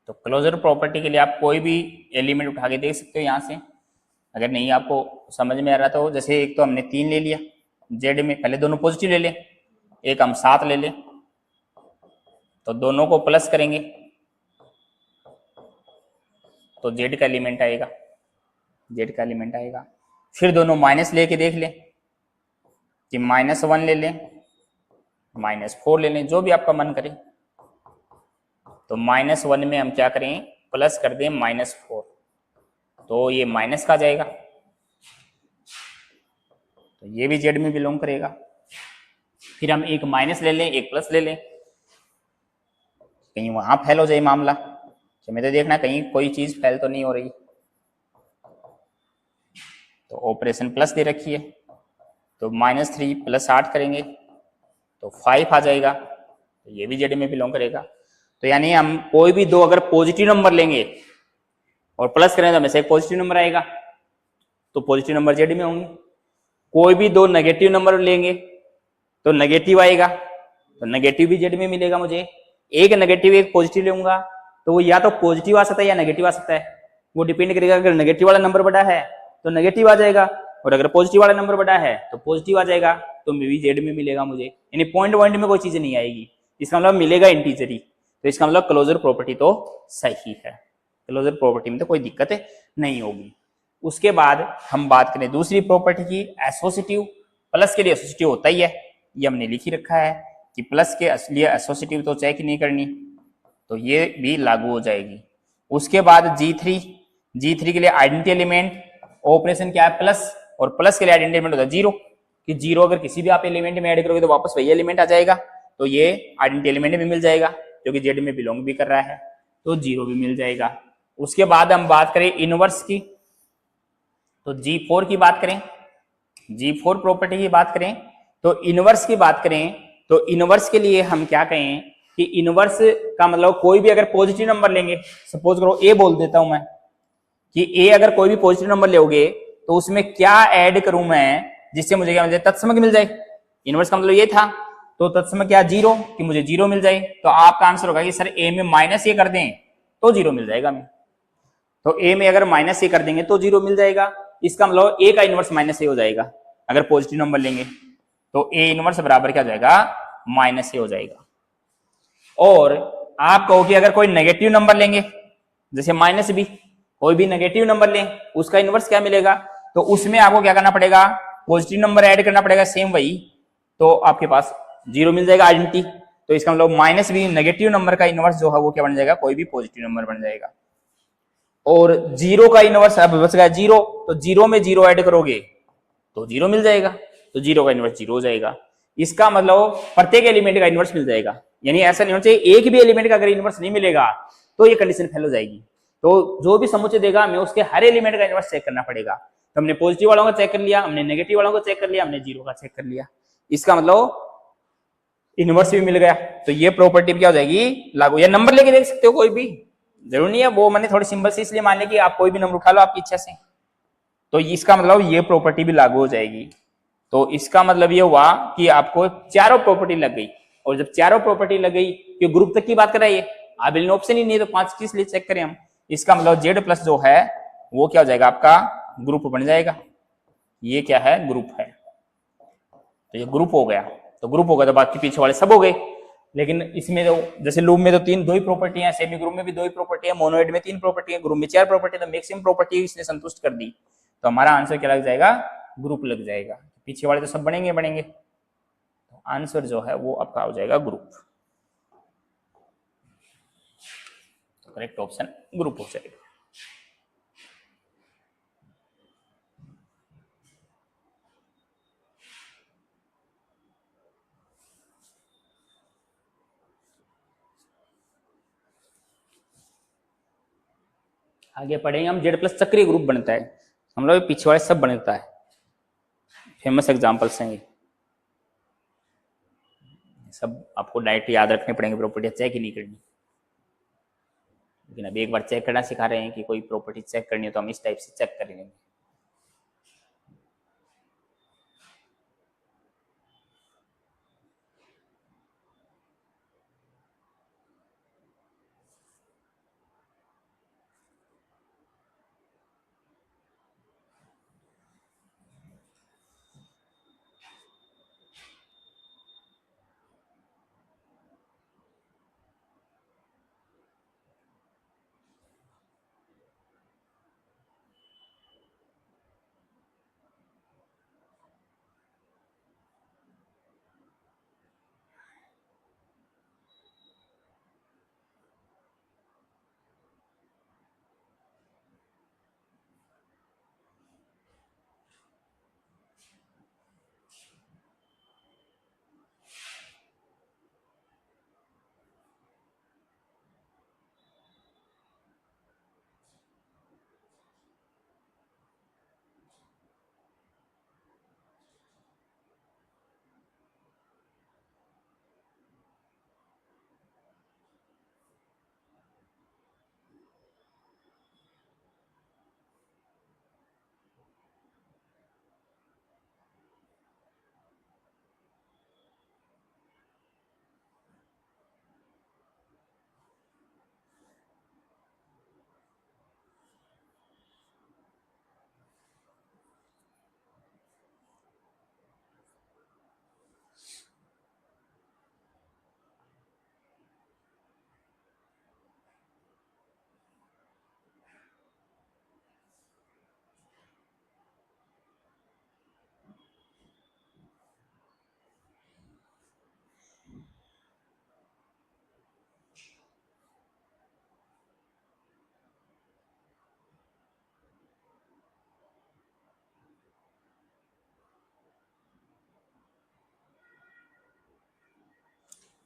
तो क्लोजर प्रॉपर्टी के लिए आप कोई भी एलिमेंट उठा के देख सकते हो यहां से। अगर नहीं आपको समझ में आ रहा तो जैसे एक तो हमने 3 ले लिया जेड में, पहले दोनों पॉजिटिव ले ले, एक हम 7 ले ले, तो दोनों को प्लस करेंगे तो जेड का एलिमेंट आएगा, जेड का एलिमेंट आएगा। फिर दोनों माइनस लेके देख लें कि -1 ले लें, -4 ले लें, जो भी आपका मन करे। तो -1 में हम क्या करें, प्लस कर दें -4, तो ये माइनस का जाएगा, तो ये भी जेड में बिलोंग करेगा। फिर हम एक माइनस ले लें, एक प्लस ले लें, कहीं वहां फेल हो जाए मामला, तो मैं तो देखना कहीं कोई चीज फेल तो नहीं हो रही। तो ऑपरेशन प्लस दे रखी है, तो -3 + 8 करेंगे तो 5 आ जाएगा, तो ये भी जेड में बिलोंग करेगा। तो यानी हम कोई भी दो अगर पॉजिटिव नंबर लेंगे और प्लस करें तो हमेशा एक पॉजिटिव नंबर आएगा, तो पॉजिटिव नंबर जेड में होंगे। कोई भी दो नेगेटिव नंबर लेंगे तो नेगेटिव आएगा, तो नेगेटिव भी जेड में मिलेगा मुझे। एक नेगेटिव एक पॉजिटिव लूंगा तो वो या तो पॉजिटिव आ सकता है या नेगेटिव आ सकता है, वो डिपेंड करेगा। अगर नेगेटिव वाला नंबर बड़ा है तो नेगेटिव आ जाएगा, और अगर पॉजिटिव वाला नंबर बड़ा है तो पॉजिटिव आ जाएगा, तो मे भी जेड में मिलेगा मुझे। यानी पॉइंट में कोई चीज नहीं आएगी, इसका मतलब मिलेगा इंटीजर ही। तो इसका मतलब क्लोजर प्रॉपर्टी तो सही है, क्लोजर प्रॉपर्टी में तो कोई दिक्कत नहीं होगी। उसके बाद हम बात करें दूसरी प्रॉपर्टी की, एसोसिएटिव। प्लस के लिए एसोसिएटिव होता ही है, ये हमने लिख ही रखा है कि प्लस के लिए एसोसिएटिव तो चेक ही नहीं करनी, तो ये भी लागू हो जाएगी। उसके बाद G3 के लिए आइडेंटिटी एलिमेंट, ऑपरेशन क्या है प्लस, और प्लस के लिए आइडेंटिटी एलिमेंट होता है 0, कि 0 अगर किसी भी आप एलिमेंट में ऐड करोगे तो वापस वही एलिमेंट आ जाएगा, तो ये आइडेंटिटी एलिमेंट भी मिल जाएगा जो कि जेड में बिलोंग भी कर रहा है, तो 0 भी मिल जाएगा। उसके बाद हम बात करें इनवर्स की, तो G4 की बात करें, G4 प्रॉपर्टी की बात करें, तो इनवर्स की बात करें, तो इनवर्स के लिए हम क्या कहें कि इनवर्स का मतलब कोई भी अगर पॉजिटिव नंबर लेंगे, सपोज करो ए बोल देता हूं मैं कि ए अगर कोई भी पॉजिटिव नंबर लोगे तो उसमें क्या ऐड करूं मैं जिससे मुझे क्या मिल जाए, तत्सम मिल जाए। इनवर्स का मतलब ये था, तो तत्सम क्या 0, कि मुझे 0 मिल जाए। तो आपका आंसर होगा कि सर ए में माइनस ए कर दें तो 0 मिल जाएगा हमें, तो ए में अगर माइनस ए कर देंगे तो 0 मिल जाएगा। इसका मतलब ए का इनवर्स -ए हो जाएगा अगर पॉजिटिव नंबर लेंगे, तो ए इनवर्स बराबर क्या हो जाएगा, -ए हो जाएगा। और आप कहो कि अगर कोई नेगेटिव नंबर लेंगे जैसे -b, कोई भी नेगेटिव नंबर लें उसका इनवर्स क्या मिलेगा, तो उसमें आपको क्या करना पड़ेगा, पॉजिटिव नंबर ऐड करना पड़ेगा, सेम वही, तो आपके पास 0 मिल जाएगा आइडेंटिटी। तो इसका मतलब -b नेगेटिव नंबर का इनवर्स जो है वो क्या बन जाएगा, कोई भी पॉजिटिव नंबर बन जाएगा। और 0 का इनवर्स अब बच गया 0, तो 0 में 0 ऐड करोगे तो 0 मिल जाएगा, तो 0 का इनवर्स 0 हो जाएगा। इसका मतलब प्रत्येक एलिमेंट का इनवर्स मिल जाएगा, यानी ऐसा नहीं होना चाहिए एक भी एलिमेंट का अगर इनवर्स नहीं मिलेगा तो ये कंडीशन फेल हो जाएगी। तो जो भी समुच्चय देगा हमें उसके हर एलिमेंट का इनवर्स चेक करना पड़ेगा। तो हमने पॉजिटिव वालों का चेक कर लिया, हमने नेगेटिव वालों को चेक कर लिया, हमने 0 का चेक कर लिया। इसका मतलब इनवर्स भी मिल गया, तो ये प्रॉपर्टी क्या हो जाएगी लागू। या नंबर लेके देख सकते हो कोई भी, जरूरी नहीं है, वो मैंने थोड़ी सिंबल से इसलिए मान लिया कि आप कोई भी नंबर उठा लो आपकी इच्छा से, तो इसका मतलब ये प्रॉपर्टी भी लागू हो जाएगी। तो इसका मतलब ये हुआ कि आपको चारों प्रॉपर्टी लग गई, और जब चारों प्रॉपर्टी लग गई, कि ग्रुप तक की बात कराइए, अब इन ऑप्शन ही नहीं तो 5 किस लिए चेक करें हम। इसका मतलब जेड प्लस जो है वो क्या हो जाएगा, आपका ग्रुप बन जाएगा। ये क्या है, ग्रुप है, तो ये ग्रुप हो गया। तो ग्रुप हो गया तो बाकी पीछे वाले सब हो गए। लेकिन इसमें तो जैसे लूप में तो दो ही प्रॉपर्टी है, सेमी ग्रुप में भी 2 ही प्रॉपर्टी है, मोनोइड में 3 प्रॉपर्टी है, ग्रुप में 4 प्रॉपर्टी, तो मैक्सिमम प्रॉपर्टी इसने संतुष्ट कर दी, तो हमारा आंसर क्या लग जाएगा, ग्रुप लग जाएगा। पीछे वाले तो सब बनेंगे बनेंगे, तो आंसर जो है वो आपका हो जाएगा ग्रुप। तो करेक्ट ऑप्शन ग्रुप हो जाएगा। आगे पढ़ेंगे हम, जेड प्लस चक्रीय ग्रुप बनता है, हम लोग पीछे वाले सब बनता है, फेमस एग्जांपल्स हैं ये सब, आपको डायरेक्ट याद रखने पड़ेंगे, प्रॉपर्टी चेक ही नहीं करनी। लेकिन अभी एक बार चेक करना सिखा रहे हैं कि कोई प्रॉपर्टी चेक करनी है तो हम इस टाइप से चेक करेंगे।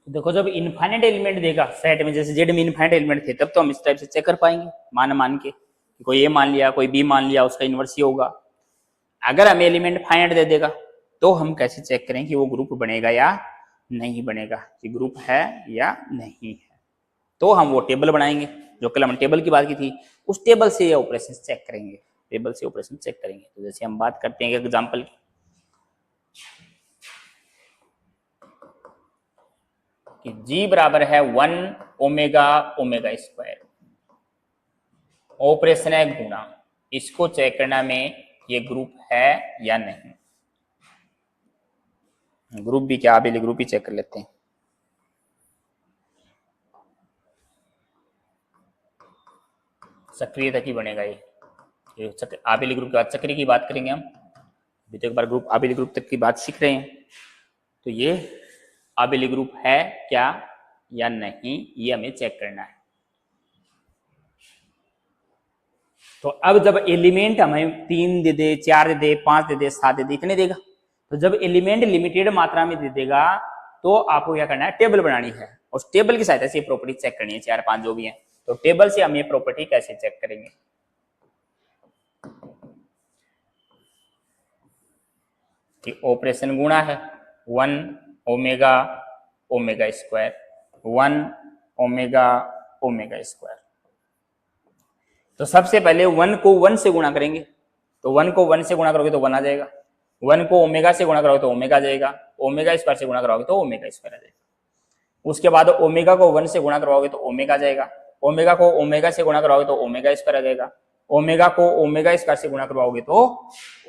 देखो जब इनफाइनाइट एलिमेंट देगा सेट में, जैसे जेड में इनफाइनाइट एलिमेंट थे, तब तो हम इस टाइप से चेक कर पाएंगे मान के, कोई ए मान लिया कोई बी मान लिया, उसका इनवर्स ही होगा। अगर हमें एलिमेंट फाइनाइट दे देगा तो हम कैसे चेक करें कि वो ग्रुप बनेगा या नहीं बनेगा, कि ग्रुप है या नहीं है। तो हम वो टेबल बनाएंगे, जो कल हमने टेबल की बात की थी, उस टेबल से ये ऑपरेशन चेक करेंगे, टेबल से ऑपरेशन चेक करेंगे। तो जैसे हम बात करते हैं एग्जाम्पल की, कि जी बराबर है 1 ओमेगा ओमेगा स्क्वायर, ऑपरेशन है गुणा, इसको चेक करना में ये ग्रुप है या नहीं। ग्रुप भी क्या, अभी ग्रुप ही चेक कर लेते हैं। सक्रियता की बनेगा ये आबिल ग्रुप के बाद चक्री की बात करेंगे हम। अभी तो एक बार ग्रुप आबिल ग्रुप तक की बात सीख रहे हैं, तो ये आबिल ग्रुप है क्या या नहीं, ये हमें चेक करना है। तो अब जब एलिमेंट हमें 3 दे दे, 4 दे दे, 5 दे दे, 7 दे दे, इतने देगा, तो जब एलिमेंट लिमिटेड मात्रा में दे देगा तो आपको क्या करना है, टेबल बनानी है, उस टेबल की सहायता से प्रॉपर्टी चेक करनी है, 4 5 जो भी है। तो टेबल से हम ये प्रॉपर्टी कैसे चेक करेंगे, कि ऑपरेशन गुणा है 1 omega omega square, 1 omega omega square. तो सबसे पहले 1 को 1 से गुणा करेंगे, तो 1 को 1 से गुणा करोगे तो 1 आ जाएगा, 1 को ओमेगा से गुणा करोगे तो ओमेगा आ जाएगा, ओमेगा स्क्वायर से गुणा करोगे तो ओमेगा स्क्वायर आ जाएगा। उसके बाद ओमेगा को 1 से गुणा करवाओगे तो ओमेगा आ जाएगा, ओमेगा को ओमेगा से गुणा करवाओगे तो ओमेगा स्क्वायर आ जाएगा, ओमेगा को ओमेगा स्क्वायर से गुणा करवाओगे तो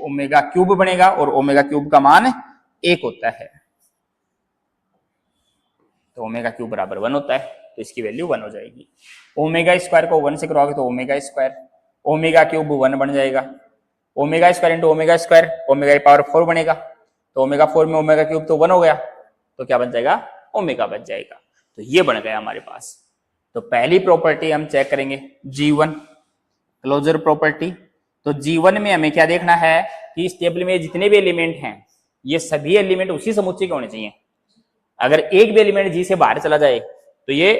ओमेगा क्यूब बनेगा, और ओमेगा क्यूब का मान 1 होता है, तो ओमेगा क्यूब बराबर 1 होता है, तो इसकी वैल्यू 1 हो जाएगी। ओमेगा स्क्वायर को 1 से करवाओगे तो ओमेगा स्क्वायर, ओमेगा क्यूब 1 बन जाएगा, omega square into omega square, omega की पावर 4 बनेगा, तो ओमेगा 4 में ओमेगा क्यूब तो 1 हो गया, तो क्या बन जाएगा, ओमेगा बच जाएगा। तो ये बन गया हमारे पास। तो पहली प्रॉपर्टी हम चेक करेंगे G1 क्लोजर प्रॉपर्टी। तो G1 में हमें क्या देखना है कि इस टेबल में जितने भी एलिमेंट हैं ये सभी एलिमेंट उसी समुच्चय के होने चाहिए। अगर एक भी एलिमेंट G से बाहर चला जाए तो ये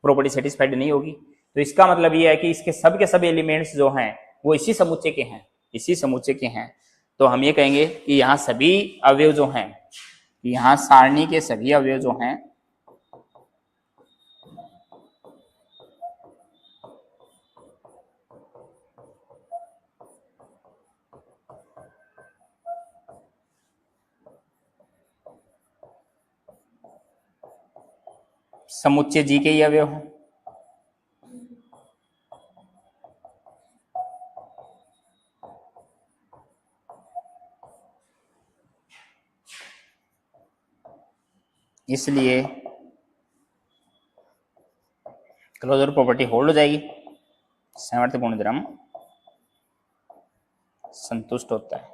प्रॉपर्टी सेटिस्फाइड नहीं होगी। तो इसका मतलब ये है कि इसके सब के सब एलिमेंट्स जो हैं वो इसी समुच्चय के हैं, इसी समुच्चय के हैं। तो हम ये कहेंगे कि यहाँ सभी अवयव जो हैं, यहाँ सारणी के सभी अवयव जो हैं समुच्चय जी के ही अवयव हैं। इसलिए क्लोजर प्रॉपर्टी होल्ड हो जाएगी, सामर्थ्य गुणधर्म संतुष्ट होता है।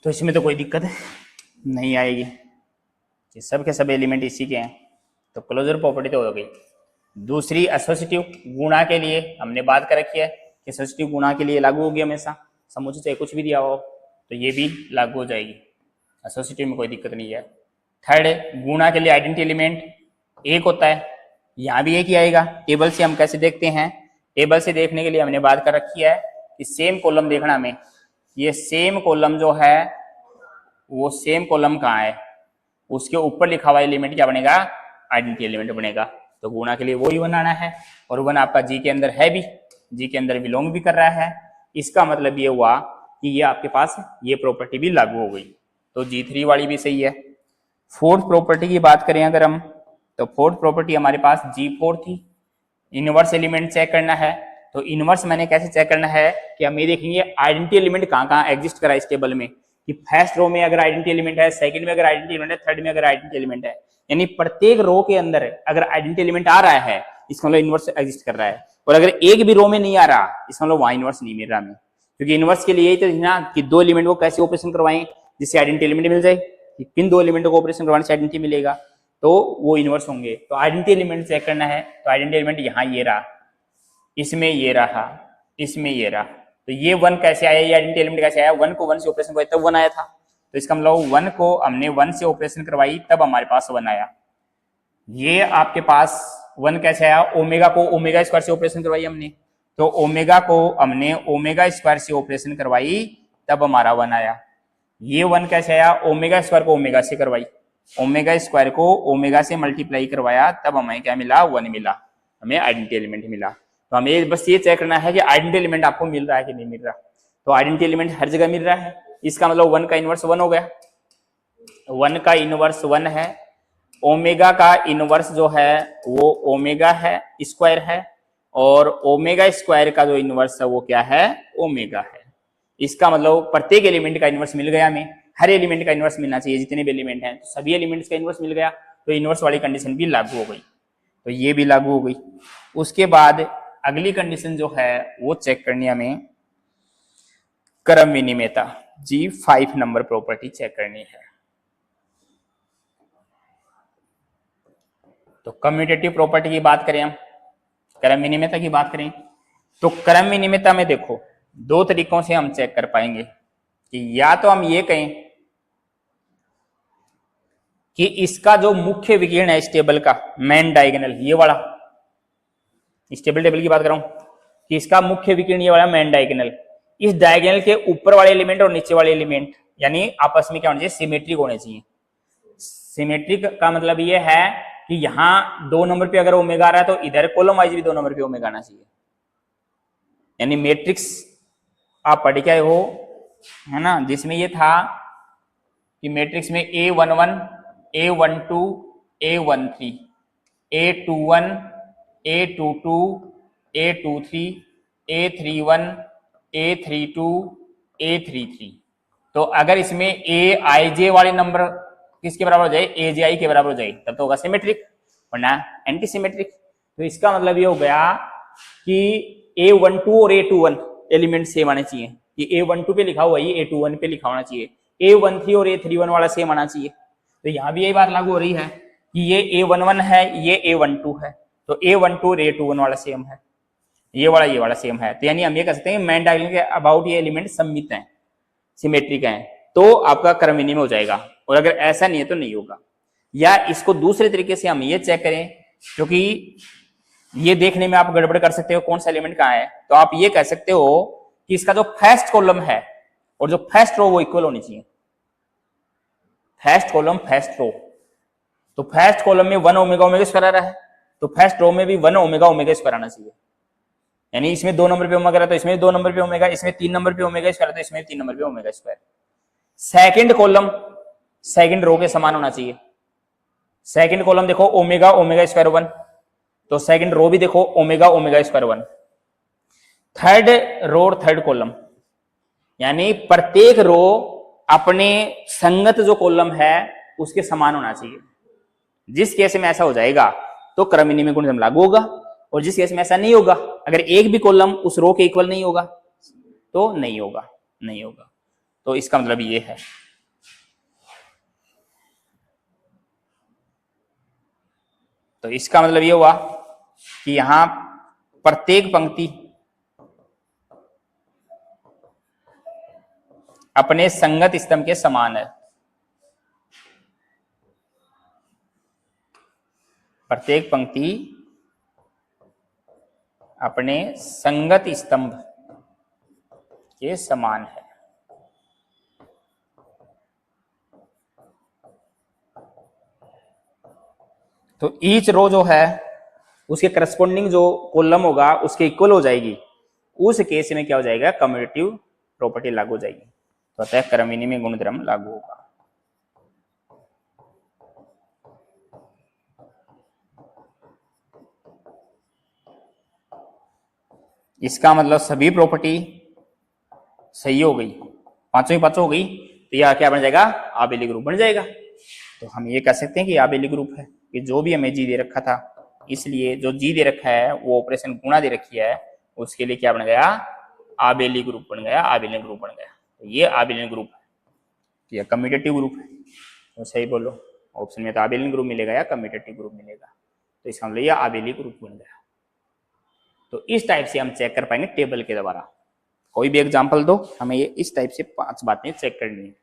तो इसमें तो कोई दिक्कत नहीं आएगी, ये सब के सब एलिमेंट इसी के हैं, तो क्लोजर प्रॉपर्टी तो हो गई। दूसरी एसोसिएटिव गुणा के लिए हमने बात कर रखी है कि एसोसिएटिव गुणा के लिए लागू होगी हमेशा, समुच्चय चाहे कुछ भी दिया हो तो ये भी लागू हो जाएगी, एसोसिएटिव में कोई दिक्कत नहीं है। थर्ड, गुणा के लिए आइडेंटिटी एलिमेंट एक होता है, यहाँ भी एक ही आएगा। टेबल से हम कैसे देखते हैं, टेबल से देखने के लिए हमने बात कर रखी है कि सेम कॉलम देखना हमें, ये सेम कॉलम जो है वो सेम कॉलम कहाँ है, उसके ऊपर लिखा हुआ एलिमेंट क्या बनेगा, आइडेंटिटी एलिमेंट बनेगा। तो गुणा के लिए वही 1 आना है, और 1 आपका जी के अंदर है भी, जी के अंदर बिलोंग भी कर रहा है। इसका मतलब ये हुआ कि ये आपके पास ये प्रॉपर्टी भी लागू हो गई, तो G3 वाली भी सही है। फोर्थ प्रॉपर्टी की बात करें अगर हम, तो फोर्थ प्रॉपर्टी हमारे पास G4 थी, इनवर्स एलिमेंट चेक करना है। तो इनवर्स मैंने कैसे चेक करना है कि हम ये देखेंगे आइडेंटिटी एलिमेंट कहाँ कहाँ एग्जिस्ट करा इस टेबल में, कि फर्स्ट रो में अगर आइडेंटिटी एलिमेंट है, सेकंड में अगर आइडेंटिटी एलिमेंट है, थर्ड में अगर आइडेंटिटी एलिमेंट है, यानी प्रत्येक रो के अंदर अगर आइडेंटिटी एलिमेंट आ रहा है इसका मतलब इनवर्स एग्जिस्ट कर रहा है। और अगर एक भी रो में नहीं आ रहा इसका मतलब वहां इनवर्स नहीं मिल रहा हमें, क्योंकि इनवर्स के लिए यही तो ना कि दो एलिमेंट को कैसे ऑपरेशन करवाएं जिससे आइडेंटिटी एलिमेंट मिल जाए, कि किन दो एलिमेंटों को ऑपरेशन करवाने से आइडेंटिटी मिलेगा, तो वो इनवर्स होंगे। तो आइडेंटिटी एलिमेंट चेक करना है, तो आइडेंटिटी एलिमेंट यहाँ ये रहा, इसमें ये रहा, इसमें ये रहा, तो ये 1 कैसे आया, ये आइडेंटिटी एलिमेंट कैसे आया, 1 को 1 से ऑपरेशन करवाई तब 1 आया था। तो इसका मतलब 1 को हमने 1 से ऑपरेशन करवाई तब हमारे पास 1 आया। ये आपके पास 1 कैसे आया, ओमेगा को ओमेगा स्क्वायर से ऑपरेशन करवाई हमने, तो ओमेगा को हमने ओमेगा स्क्वायर से ऑपरेशन करवाई तब हमारा 1 आया। ये 1 कैसे आया, ओमेगा स्क्वायर को ओमेगा से करवाई, ओमेगा स्क्वायर को ओमेगा से मल्टीप्लाई करवाया तब हमें क्या मिला, 1 मिला, हमें आइडेंटिटी एलिमेंट मिला। तो हमें बस ये चेक करना है कि आइडेंटिटी एलिमेंट आपको मिल रहा है कि नहीं मिल रहा। तो आइडेंटिटी एलिमेंट हर जगह मिल रहा है, इसका मतलब 1 का इनवर्स 1 हो गया, 1 का इनवर्स 1 है। ओमेगा का इनवर्स जो है वो ओमेगा है स्क्वायर है, और ओमेगा स्क्वायर का जो इनवर्स है वो क्या है, ओमेगा है। इसका मतलब प्रत्येक एलिमेंट का इनवर्स मिल गया हमें, हर एलिमेंट का इनवर्स मिलना चाहिए, जितने भी एलिमेंट हैं तो सभी एलिमेंट्स का इनवर्स मिल गया, तो इनवर्स वाली कंडीशन भी लागू हो गई, तो ये भी लागू हो गई। उसके बाद अगली कंडीशन जो है वो चेक करनी हमें क्रम विनिमेयता, G5 नंबर प्रॉपर्टी चेक करनी है। तो कम्यूटेटिव प्रॉपर्टी की बात करें, हम क्रम विनिमेयता की बात करें, तो क्रम विनिमेयता में देखो 2 तरीकों से हम चेक कर पाएंगे, कि या तो हम ये कहें कि इसका जो मुख्य विकिरण है इस टेबल का मेन डायगोनल, ये वाला, इस टेबल की बात कर रहा हूं, कि इसका मुख्य विकिरण ये वाला मेन डायगोनल, इस डायगोनल के ऊपर वाले एलिमेंट और नीचे वाले एलिमेंट यानी आपस में क्या होना चाहिए, सिमेट्रिक होने चाहिए। सिमेट्रिक का मतलब ये है कि यहां 2 नंबर पे अगर ओमेगा आ रहा है तो इधर कॉलम वाइज भी 2 नंबर पे ओमेगा आना चाहिए। यानी मैट्रिक्स आप पढ़ के आए हो, है ना, जिसमें ये था कि मैट्रिक्स में A11, A12, A13, A21, A22, A23, A31, A32, A33। तो अगर इसमें AIJ वाले नंबर किसके बराबर हो जाए, AJI के बराबर हो जाए, तब तो होगा सिमेट्रिक, वरना एंटी सिमेट्रिक। तो इसका मतलब ये हो गया कि A12 और A21 एलिमेंट सेम आने चाहिए, कि A12 पे लिखा हुआ है A21 पे लिखा होना चाहिए, A13 और A31 वाला सेम आना चाहिए। तो यहां भी यही बात लागू हो रही है कि ये A11 है, ये A12 है, तो A12 और A21 वाला सेम है, ये वाला सेम है। तो यानी हम ये कह सकते हैं मेन डायगोनल के अबाउट ये एलिमेंट सममित हैं, सिमेट्रिक हैं, तो आपका क्रम विनिमय हो जाएगा। और अगर ऐसा नहीं है तो नहीं होगा। या इसको दूसरे तरीके से हम ये चेक करें, क्योंकि ये देखने में आप गड़बड़ कर सकते हो कौन सा एलिमेंट कहाँ है, तो आप ये कह सकते हो कि इसका जो फर्स्ट कॉलम है और जो फर्स्ट रो वो इक्वल होनी चाहिए। फर्स्ट कॉलम फर्स्ट रो, तो फर्स्ट कॉलम में 1 ओमेगा ओमेगा स्क्वायर आ रहा है, तो फर्स्ट रो में भी 1 ओमेगा ओमेगा स्क्वायर आना चाहिए। यानी इसमें 2 नंबर पे ओमेगा है तो इसमें 2 नंबर पे ओमेगा, इसमें 3 नंबर पे ओमेगा स्क्वायर तो इसमें 3 नंबर पे omega square. Second column second row के समान होना चाहिए। सेकंड कॉलम देखो ओमेगा ओमेगा स्क्वायर 1, तो सेकंड रो भी देखो omega omega square 1। Third row और थर्ड कॉलम, यानी प्रत्येक रो अपने संगत जो कॉलम है उसके समान होना चाहिए। जिस केस में ऐसा हो जाएगा तो क्रम विनिमय गुणधर्म लागू होगा, और जिस केस में ऐसा नहीं होगा, अगर एक भी कॉलम उस रो के इक्वल नहीं होगा तो नहीं होगा, नहीं होगा। तो इसका मतलब ये है। तो इसका मतलब ये हुआ कि यहां प्रत्येक पंक्ति अपने संगत स्तंभ के समान है। प्रत्येक पंक्ति अपने संगत स्तंभ के समान है। तो ईच रो जो है उसके करस्पॉन्डिंग जो कॉलम होगा उसके इक्वल हो जाएगी। उस केस में क्या हो जाएगा, कम्यूटेटिव प्रॉपर्टी लागू हो जाएगी। तो अतः क्रम विनिमय गुणधर्म लागू होगा। इसका मतलब सभी प्रॉपर्टी सही हो गई, पांचों ही पांचों हो गई, तो यह क्या बन जाएगा, आबेली ग्रुप बन जाएगा। तो हम ये कह सकते हैं कि आबेली ग्रुप है कि जो भी हमें जी दे रखा था, इसलिए जो जी दे रखा है वो ऑपरेशन गुणा दे रखी है, उसके लिए क्या बन गया, आबेली ग्रुप बन गया, आबेली ग्रुप बन गया। तो ये आबेली ग्रुप है, या कम्यूटेटिव ग्रुप है। तो सही बोलो, ऑप्शन में तो आबेली ग्रुप मिलेगा या कम्यूटेटिव ग्रुप मिलेगा। तो इसका मतलब ये आबेली ग्रुप बन गया। तो इस टाइप से हम चेक कर पाएंगे टेबल के द्वारा। कोई भी एग्जांपल दो, हमें ये इस टाइप से 5 बातें चेक करनी है।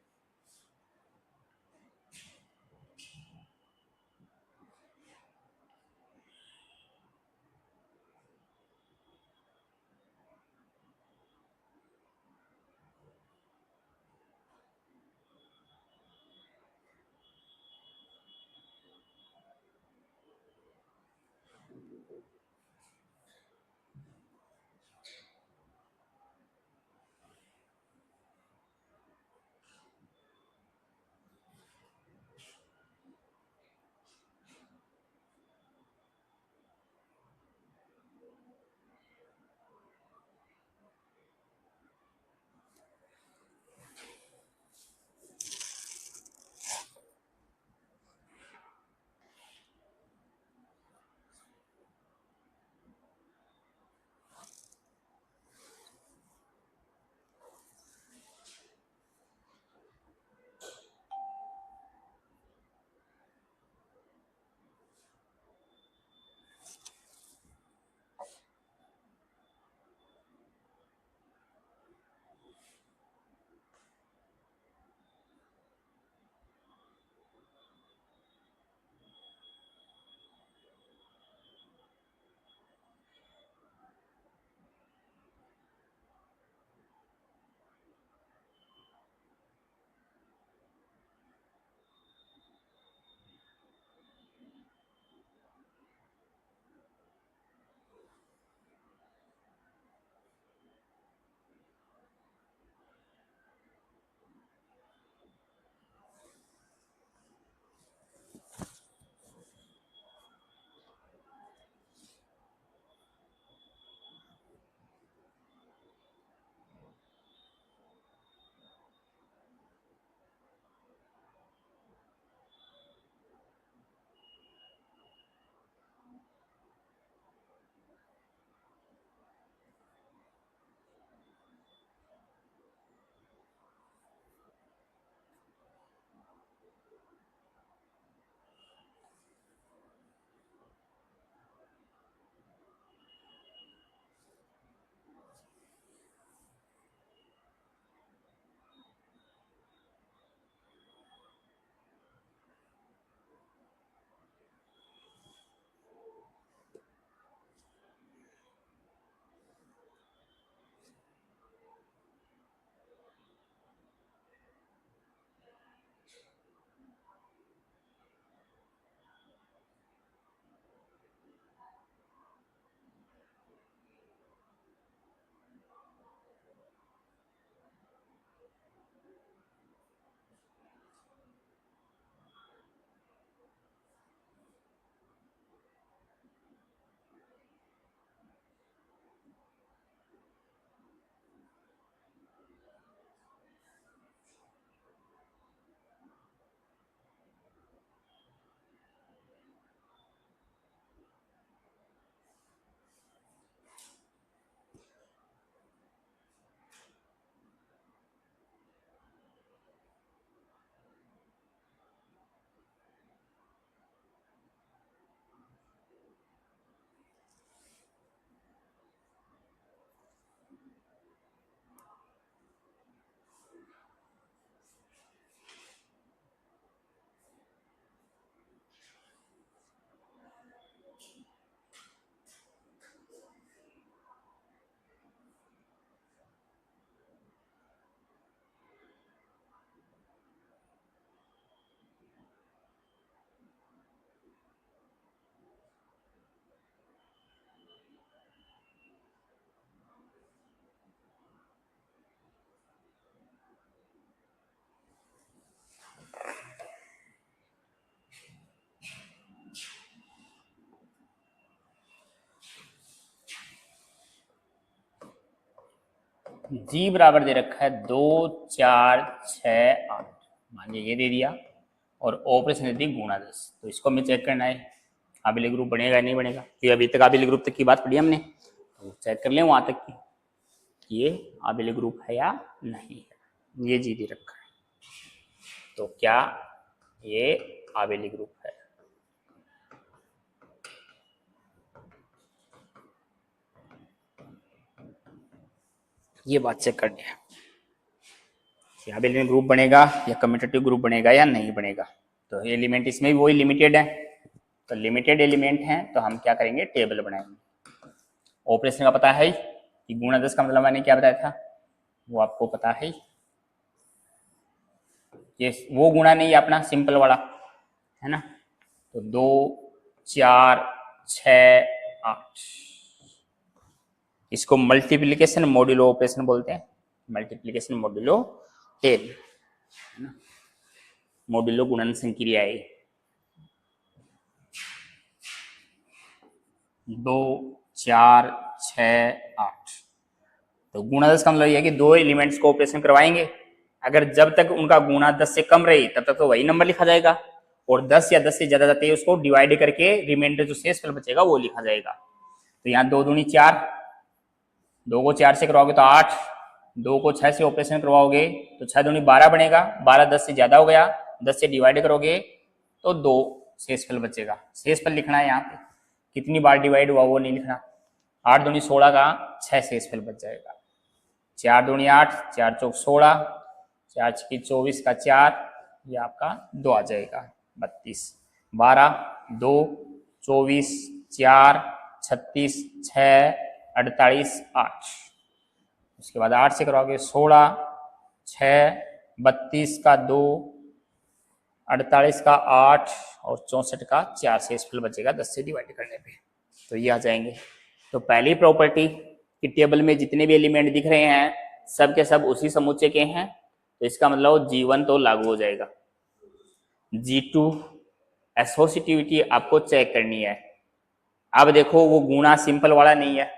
जी बराबर दे रखा है 2 4 6 8, मान लीजिए ये दे दिया और ऑपरेशन दे दी गुणा 10। तो इसको हमें चेक करना है काबिल ग्रुप बनेगा या नहीं बनेगा। ये अभी तक काबिल ग्रुप तक की बात पढ़ी हमने, तो चेक कर लें वहां तक की ये काबिल ग्रुप है या नहीं है। ये जी दे रखा है, तो क्या ये काबिल ग्रुप है? ये बात चेक करनी है, काबिल ग्रुप बनेगा या कम्यूटेटिव ग्रुप बनेगा या नहीं बनेगा। तो एलिमेंट इसमें भी वही लिमिटेड है, तो लिमिटेड एलिमेंट है तो हम क्या करेंगे, टेबल बनाएंगे। ऑपरेशन का पता है कि गुणा 10 का मतलब मैंने क्या बताया था, वो आपको पता है। ये वो गुणा नहीं है अपना सिंपल वाला, है ना। तो 2 4 6 8, इसको मल्टीप्लिकेशन मॉड्यूलो ऑपरेशन बोलते हैं, मल्टीप्लिकेशन मॉड्यूलो टेल, है ना, मॉड्यूलो गुणन संक्रिया है। 2 4 6 8, तो गुणा 10 का मतलब यह है कि दो एलिमेंट्स को ऑपरेशन करवाएंगे, अगर जब तक उनका गुणा 10 से कम रही तब तक तो वही नंबर लिखा जाएगा, और 10 या 10 से ज्यादा जाते ही उसको डिवाइड करके रिमाइंडर जो शेषफल बचेगा वो लिखा जाएगा। तो यहाँ 2 दूनी 4, 2 को 4 से करवाओगे तो 8, 2 को 6 से ऑपरेशन करवाओगे तो 6 दूनी 12 बनेगा, 12 10 से ज्यादा हो गया, 10 से डिवाइड करोगे तो 2 शेषफल बचेगा। शेषफल लिखना है यहाँ पे, कितनी बार डिवाइड हुआ वो नहीं लिखना। 8 दूनी 16 का 6 शेषफल बच जाएगा, 4 दूनी 8, 4 चौक 16, 4 छकी 24 का 4, ये आपका 2 आ जाएगा 32, 12 2 24 4 36 6 48 8, उसके बाद 8 से कराओगे 16 6 32 का 2 48 का 8 और 64 का 4 शेषफल बचेगा 10 से डिवाइड करने पे, तो ये आ जाएंगे। तो पहली प्रॉपर्टी कि टेबल में जितने भी एलिमेंट दिख रहे हैं सब के सब उसी समुच्चय के हैं, तो इसका मतलब G1 तो लागू हो जाएगा। G2 एसोसिएटिविटी आपको चेक करनी है। अब देखो वो गुणा सिंपल वाला नहीं है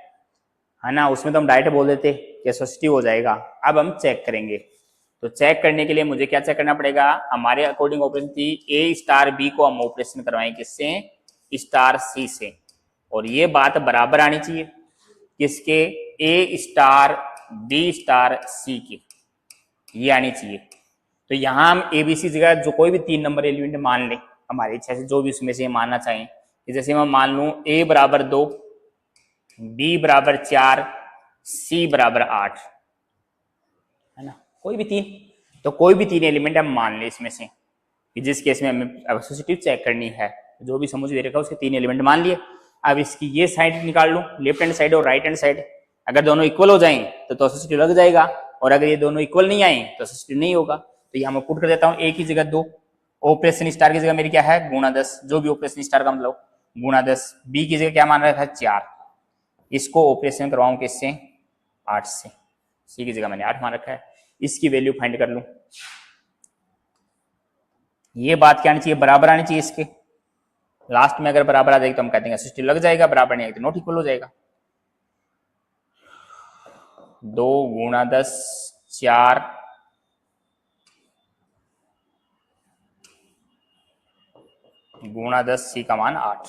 ना, उसमें तो हम डायरेक्ट बोल देते कि एसोसिएटिव हो जाएगा। अब हम चेक करेंगे, तो चेक करने के लिए मुझे क्या चेक करना पड़ेगा, हमारे अकॉर्डिंग ऑपरेशन थी A स्टार B को हम ऑपरेशन करवाएं किससे, स्टार C से, और ये बात बराबर आनी चाहिए किसके, A star B star C की, ये आनी चाहिए। तो यहां हम ABC जगह जो कोई भी 3 नंबर एलिमेंट मान लें हमारी इच्छा से, जो भी उसमें से मानना चाहें, जैसे मैं मान लूं A बराबर 2, B बराबर 4, C बराबर 8, है ना, कोई भी 3, तो कोई भी 3 एलिमेंट हम मान लें इसमें से कि जिस केस में हमें एसोसिएटिव चेक करनी है, जो भी समुच्चय दे रखा है उसके 3 एलिमेंट मान लिए। अब इसकी ये साइड निकाल लूं, लेफ्ट हैंड साइड और राइट हैंड साइड, अगर दोनों इक्वल हो जाएं तो एसोसिएटिव लग जाएगा, और अगर ये दोनों इक्वल नहीं आए तो एसोसिएटिव नहीं होगा। तो यहाँ मैं पुट कर देता हूँ A की जगह 2, ऑपरेशन स्टार की जगह मेरी क्या है गुणा 10, जो भी ऑपरेशन स्टार का मतलब गुणा 10, B की जगह क्या मान रखा है 4, इसको ऑपरेशन करवाऊं किससे 8 से, C की जगह मैंने 8 मान रखा है, इसकी वैल्यू फाइंड कर लूं। ये बात क्या आनी चाहिए, बराबर आनी चाहिए इसके, लास्ट में अगर बराबर आ जाएगी तो हम कहते हैं एसोसिएटिव लग जाएगा, बराबर नहीं आएगी तो नॉट इक्वल हो जाएगा। 2 गुणा 10 4 गुणा 10 C का मान 8,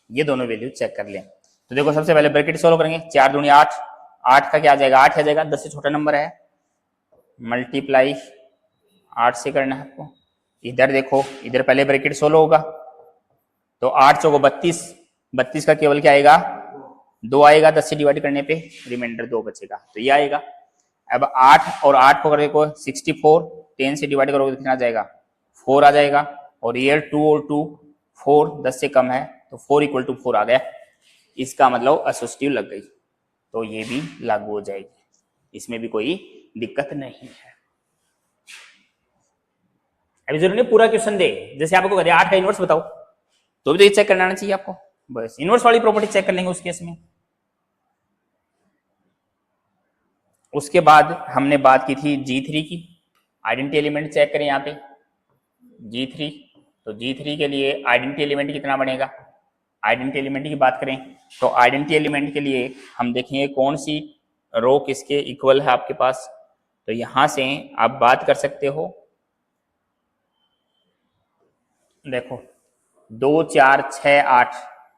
ये दोनों वैल्यू चेक कर लें। तो देखो सबसे पहले ब्रैकेट सोल्व करेंगे, 4 दूनी 8, 8 का क्या आ जाएगा 8 आ जाएगा, 10 से छोटा नंबर है, मल्टीप्लाई 8 से करना है आपको। इधर देखो, इधर पहले ब्रैकेट सोल्व होगा, तो 8 चौको 32, 32 का केवल क्या आएगा 2 आएगा, 10 से डिवाइड करने पे रिमाइंडर 2 बचेगा, तो ये आएगा। अब 8 और 8 को करके को 64, 10 से डिवाइड करोगे तो कितना आ जाएगा 4 आ जाएगा, और ये 2 और 2 4, 10 से कम है तो 4 = 4 आ गया, इसका मतलब एसोसिएटिव लग गई, तो ये भी लागू हो जाएगी, इसमें भी कोई दिक्कत नहीं है। अभी जरूरी नहीं पूरा क्वेश्चन दे, जैसे आपको कहते हैं 8 का इनवर्स बताओ, तो भी तो ये चेक करना चाहिए आपको, बस इनवर्स वाली प्रॉपर्टी चेक कर लेंगे उस केस में। उसके बाद हमने बात की थी G3 की, आइडेंटिटी एलिमेंट चेक करें यहाँ पे G3, तो G3 के लिए आइडेंटिटी एलिमेंट कितना बनेगा, आइडेंटिटी एलिमेंट की बात करें तो आइडेंटिटी एलिमेंट के लिए हम देखेंगे कौन सी रो किसके इक्वल है आपके पास, तो यहां से आप बात कर सकते हो। देखो 2 4 6 8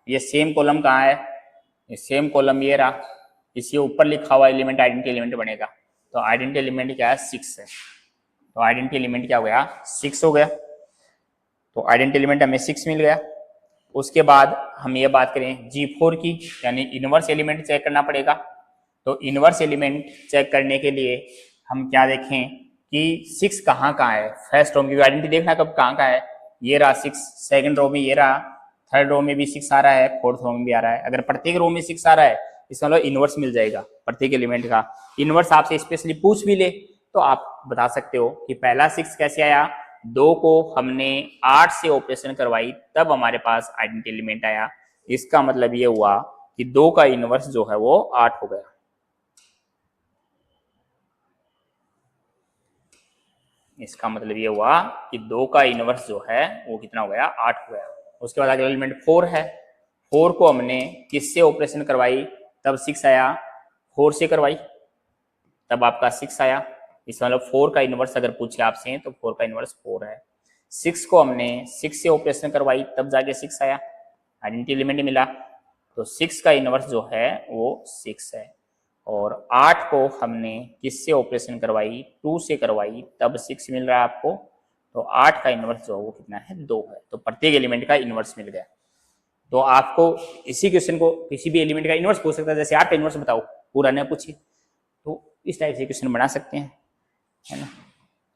ये सेम कॉलम कहाँ है, ये सेम कॉलम ये रहा, इसके ऊपर लिखा हुआ एलिमेंट आइडेंटिटी एलिमेंट बनेगा। तो आइडेंटिटी एलिमेंट क्या है 6 है, तो आइडेंटिटी एलिमेंट क्या हो गया 6 हो गया। तो आइडेंटिटी एलिमेंट हमें 6 मिल गया। उसके बाद हम ये बात करें G4 की, यानी इनवर्स एलिमेंट चेक करना पड़ेगा। तो इनवर्स एलिमेंट चेक करने के लिए हम क्या देखें कि 6 कहाँ कहाँ है, फर्स्ट रो में आइडेंटिटी देखना कब कहाँ कहाँ है, ये रहा 6, सेकंड रो में ये रहा, थर्ड रो में भी 6 आ रहा है, फोर्थ रो में भी आ रहा है। अगर प्रत्येक रो में 6 आ रहा है इसका मतलब इनवर्स मिल जाएगा प्रत्येक एलिमेंट का। इनवर्स आपसे स्पेशली पूछ भी ले तो आप बता सकते हो कि पहला 6 कैसे आया, 2 को हमने 8 से ऑपरेशन करवाई तब हमारे पास आइडेंटिटी एलिमेंट आया। इसका मतलब ये हुआ कि 2 का इनवर्स जो है वो 8 हो गया। इसका मतलब ये हुआ कि 2 का इनवर्स जो है वो कितना हो गया 8 हो गया। उसके बाद अगला एलिमेंट 4 है, 4 को हमने किससे ऑपरेशन करवाई तब 6 आया, 4 से करवाई तब आपका 6 आया। इसका मतलब 4 का इनवर्स अगर पूछे आपसे तो 4 का इनवर्स 4 है। 6 को हमने 6 से ऑपरेशन करवाई तब जाके 6 आया, आइडेंटिटी एलिमेंट मिला। तो 6 का इनवर्स जो है वो 6 है। और 8 को हमने किससे ऑपरेशन करवाई 2 से करवाई तब 6 मिल रहा है आपको। तो 8 का इनवर्स जो है वो कितना है 2 है। तो प्रत्येक एलिमेंट का इनवर्स मिल गया। तो आपको इसी क्वेश्चन को किसी भी एलिमेंट का इनवर्स पूछ सकता है, जैसे 8 का इनवर्स बताओ, पूरा न पूछिए, तो इस टाइप से क्वेश्चन बना सकते हैं, है ना।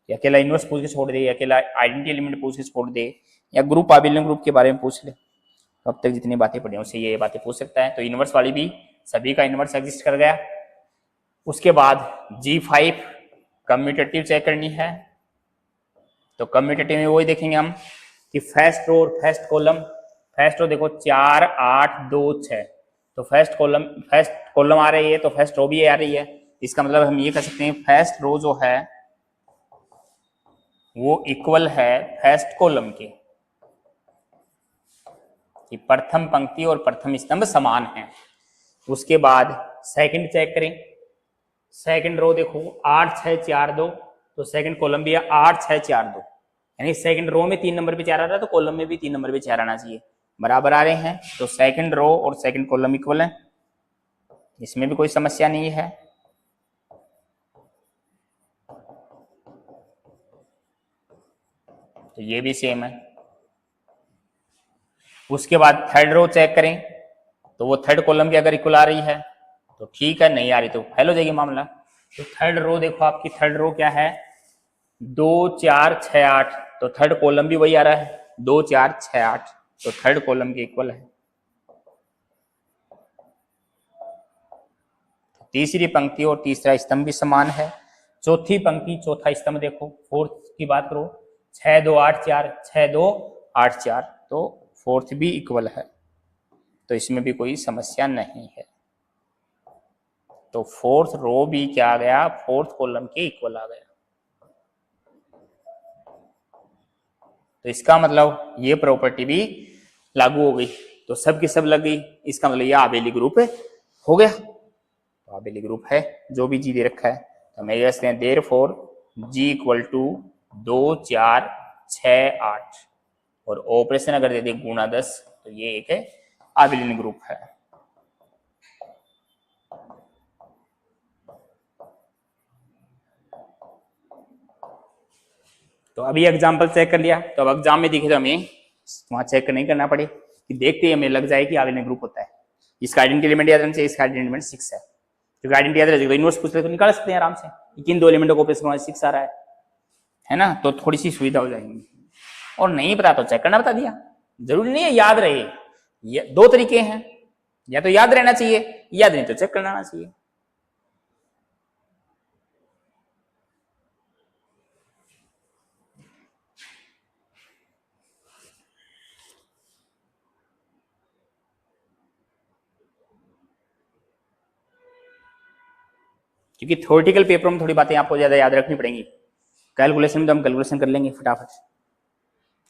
या अकेला इनवर्स पूछ के छोड़ दे, या अकेला आइडेंटिटी एलिमेंट पूछ के छोड़ दे, या ग्रुप अबिलियन ग्रुप के बारे में पूछ ले। तो अब तक जितनी बातें पढ़ी उससे ये बातें पूछ सकता है। तो इनवर्स वाली भी सभी का इनवर्स एग्जिस्ट कर गया। उसके बाद G5 कम्यूटेटिव चेक करनी है। तो कम्यूटेटिव में वही देखेंगे हम कि फर्स्ट रो और फर्स्ट कॉलम, फर्स्ट रो देखो 4 8 2 6, तो फर्स्ट कॉलम आ रही है तो फर्स्ट रो भी आ रही है। इसका मतलब हम ये कह सकते हैं फर्स्ट रो जो है वो इक्वल है फर्स्ट कॉलम के, कि प्रथम पंक्ति और प्रथम स्तंभ समान है। उसके बाद सेकंड चेक करें, सेकंड रो देखो 8 6 4 2, तो सेकंड कॉलम भी है 8 6 4 2, यानी सेकंड रो में 3 नंबर पे 4 आ रहा है तो कॉलम में भी 3 नंबर पे 4 आना चाहिए, बराबर आ रहे हैं। तो सेकंड रो और सेकंड कॉलम इक्वल है, इसमें भी कोई समस्या नहीं है। तो ये भी सेम है। उसके बाद थर्ड रो चेक करें, तो वो थर्ड कॉलम की अगर इक्वल आ रही है तो ठीक है, नहीं आ रही तो फेल हो जाएगी मामला। तो थर्ड रो देखो, आपकी थर्ड रो क्या है 2 4 6 8, तो थर्ड कॉलम भी वही आ रहा है 2 4 6 8, तो थर्ड कॉलम के इक्वल है। तीसरी पंक्ति और तीसरा स्तंभ भी समान है। चौथी पंक्ति चौथा स्तंभ देखो, फोर्थ की बात करो 6 2 8 4 6 2 8 4, तो फोर्थ भी इक्वल है, तो इसमें भी कोई समस्या नहीं है। तो फोर्थ रो भी क्या आ गया, फोर्थ कॉलम के इक्वल आ गया। तो इसका मतलब ये प्रॉपर्टी भी लागू हो गई, तो सब की सब लग गई। इसका मतलब ये आबेली ग्रुप हो गया। तो आबेली ग्रुप है, जो भी जी दे रखा है तो हम ये कहते हैं देयरफॉर जी इक्वल टू 2 4 6 8, और ऑपरेशन अगर दे दे गुणा 10, तो ये एक है आबेलियन ग्रुप है। तो अभी एग्जाम्पल चेक कर लिया, तो अब एग्जाम में दिखे तो हमें वहां चेक नहीं करना पड़े, कि देखते ही हमें लग जाए कि आबेलियन ग्रुप होता है। इसका आइडेंटिटी एलिमेंट याद रखना चाहिए, इसका आइडेंटिटी एलिमेंट 6 है, क्योंकि आइडेंटिटी याद रहेगा इनवर्स पूछ ले तो निकाल सकते हैं आराम से, किन दो एलिमेंटों को ऑपरेशन 6 आ रहा है ना, तो थोड़ी सी सुविधा हो जाएगी। और नहीं पता तो चेक करना बता दिया, जरूरी नहीं है याद रहे। ये दो तरीके हैं, या तो याद रहना चाहिए, याद नहीं तो चेक करना आना चाहिए। क्योंकि थ्योरेटिकल पेपर में थोड़ी बातें आपको ज्यादा याद रखनी पड़ेंगी, कैलकुलेशन में तो हम कैलकुलेशन कर लेंगे फटाफट,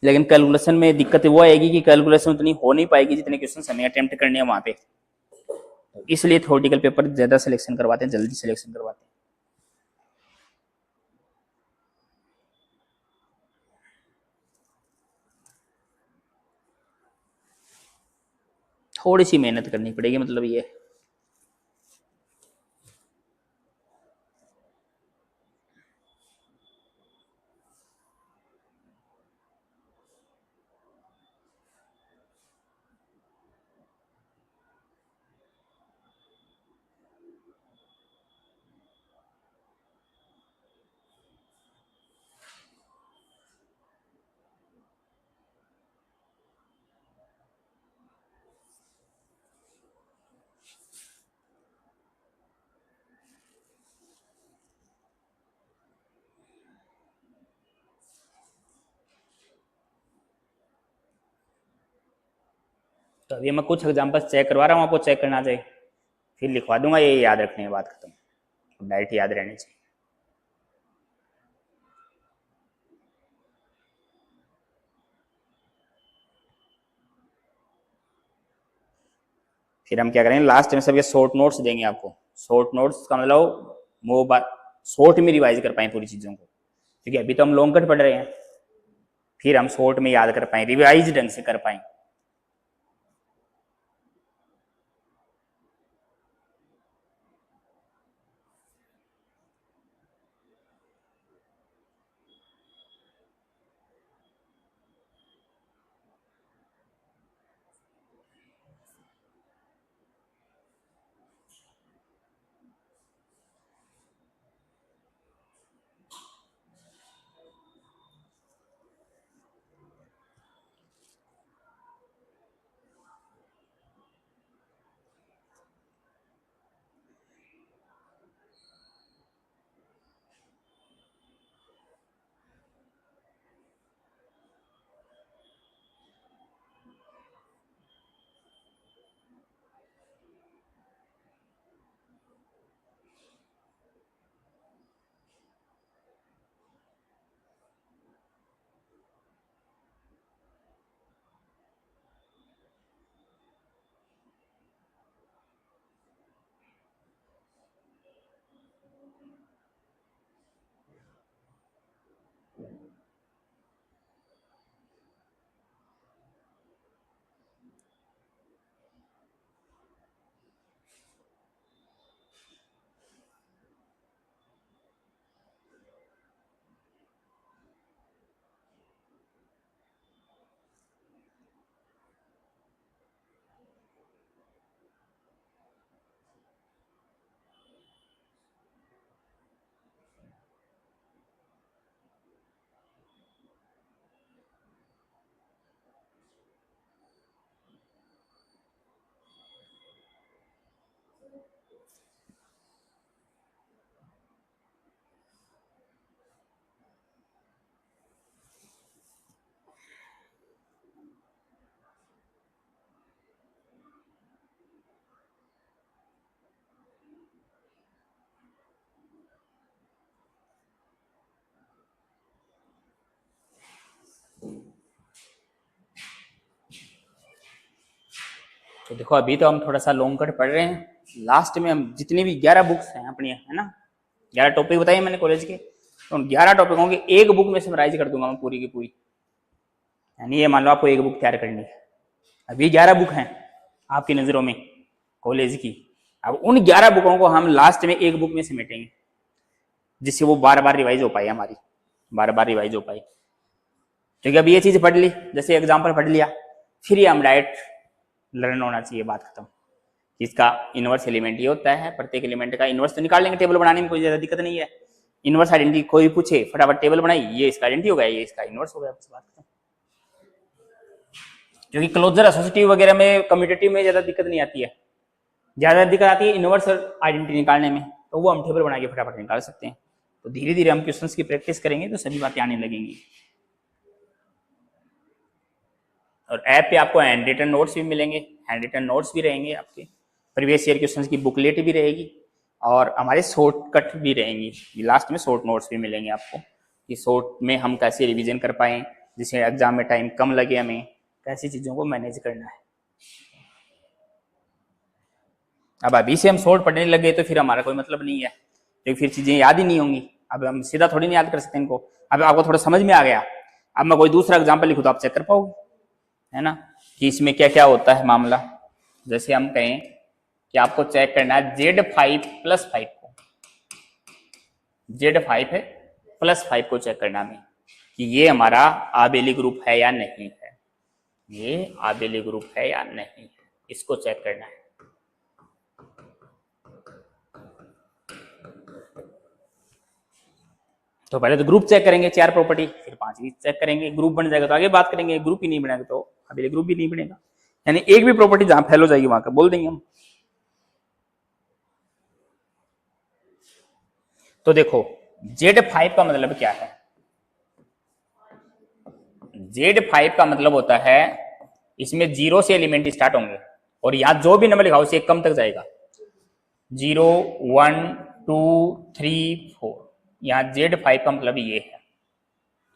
लेकिन कैलकुलेशन में दिक्कत वो आएगी कि कैलकुलेशन उतनी हो नहीं पाएगी जितने क्वेश्चन हमें अटेम्प्ट करने हैं वहां पे। इसलिए थ्योरेटिकल पेपर ज़्यादा सिलेक्शन करवाते हैं, जल्दी सिलेक्शन करवाते हैं। थोड़ी सी मेहनत करनी पड़ेगी, मतलब ये तो अभी मैं कुछ एग्जाम्पल्स चेक करवा रहा हूँ, आपको चेक करना चाहिए, फिर लिखवा दूंगा, ये याद रखने की बात खत्म, डायरेक्ट याद रहनी चाहिए। फिर हम क्या करेंगे, लास्ट में सब ये शॉर्ट नोट्स देंगे आपको। शॉर्ट नोट्स का मतलब वो बात शॉर्ट में रिवाइज कर पाए पूरी चीज़ों को, क्योंकि अभी तो हम लॉन्ग कट पढ़ रहे हैं, फिर हम शॉर्ट में याद कर पाए, रिवाइज ढंग से कर पाए। तो देखो अभी तो हम थोड़ा सा लॉन्ग कट पढ़ रहे हैं, लास्ट में हम जितनी भी 11 बुक्स हैं अपनी, है ना, 11 टॉपिक बताइए मैंने कॉलेज के, तो उन 11 टॉपिकों की एक बुक में समराइज कर दूंगा मैं पूरी की पूरी। यानी ये मान लो आपको एक बुक तैयार करनी है, अभी 11 बुक हैं आपकी नज़रों में कॉलेज की, अब उन 11 बुकों को हम लास्ट में एक बुक में समेटेंगे, जिससे वो बार बार रिवाइज हो पाई, हमारी बार बार रिवाइज हो पाई। क्योंकि अभी ये चीज़ पढ़ ली, जैसे एग्जाम्पल पढ़ लिया, फिर ये हम डायरेक्ट लर्न होना चाहिए, बात खत्म। इसका इनवर्स एलिमेंट ये होता है, प्रत्येक एलिमेंट का इनवर्स तो निकाल लेंगे, टेबल बनाने में कोई ज्यादा दिक्कत नहीं है। इनवर्स आइडेंटिटी कोई पूछे फटाफट टेबल बनाई, ये इसका आइडेंटिटी हो गया, ये इसका इनवर्स हो गया, बस बात खत्म। क्योंकि क्लोजर एसोसिएटिव वगैरह में कम्यूटेटिव में ज्यादा दिक्कत नहीं आती है, ज्यादा दिक्कत आती है इनवर्स आइडेंटिटी निकालने में, तो वो हम टेबल बना के फटाफट निकाल सकते हैं। तो धीरे धीरे हम क्वेश्चंस की प्रैक्टिस करेंगे तो सभी बातें आने लगेंगी। और ऐप पे आपको हैंड रिटन नोट्स भी मिलेंगे, हैंड रिटन नोट्स भी रहेंगे आपके, प्रीवियस ईयर क्वेश्चंस की बुकलेट भी रहेगी, और हमारे शॉर्टकट भी रहेंगी, लास्ट में शॉर्ट नोट्स भी मिलेंगे आपको, कि शॉर्ट में हम कैसे रिवीजन कर पाएँ, जिससे एग्जाम में टाइम कम लगे, हमें कैसी चीज़ों को मैनेज करना है। अब अभी से हम शॉर्ट पढ़ने लगे तो फिर हमारा कोई मतलब नहीं है, तो फिर चीजें याद ही नहीं होंगी। अब हम सीधा थोड़ी नहीं याद कर सकते इनको। अब आपको थोड़ा समझ में आ गया, अब मैं कोई दूसरा एग्जाम्पल लिखूँ तो आप चेक कर पाओगे, है ना, कि इसमें क्या क्या होता है मामला। जैसे हम कहें कि आपको चेक करना है Z5+5 को, Z5 है +5 को चेक करना है कि ये हमारा आबेली ग्रुप है या नहीं है, ये आबेली ग्रुप है या नहीं है, इसको चेक करना है। तो पहले तो ग्रुप चेक करेंगे 4 प्रॉपर्टी, फिर 5वीं चेक करेंगे, ग्रुप बन जाएगा तो आगे बात करेंगे, ग्रुप ही नहीं बनेगा तो आबेली ग्रुप भी नहीं बनेगा, यानी एक भी प्रॉपर्टी जहां फेल हो जाएगी वहां का बोल देंगे हम। तो देखो Z5 का मतलब क्या है, Z5 का मतलब होता है इसमें 0 से एलिमेंट स्टार्ट होंगे और यहां जो भी नंबर लिखा उससे कम तक जाएगा, 0 1 2 3 4, यहाँ Z5 का मतलब ये है,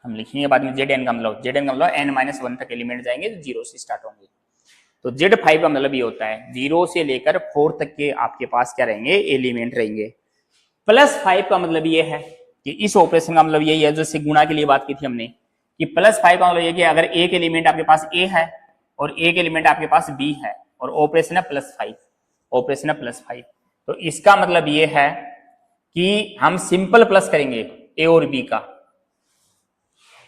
हम लिखेंगे बाद में Zn का मतलब, Zn का मतलब n-1 तक एलिमेंट जाएंगे तो 0 से स्टार्ट होंगे। तो Z5 का मतलब ये होता है 0 से लेकर 4 तक के आपके पास क्या रहेंगे, एलिमेंट रहेंगे। +5 का मतलब ये है कि इस ऑपरेशन का मतलब यही है, जैसे गुणा के लिए बात की थी हमने, कि +5 का मतलब ये कि अगर एक एलिमेंट आपके पास A है और एक एलिमेंट आपके पास B है और ऑपरेशन है +5, ऑपरेशन है +5, तो इसका मतलब ये है कि हम सिंपल प्लस करेंगे A और B का,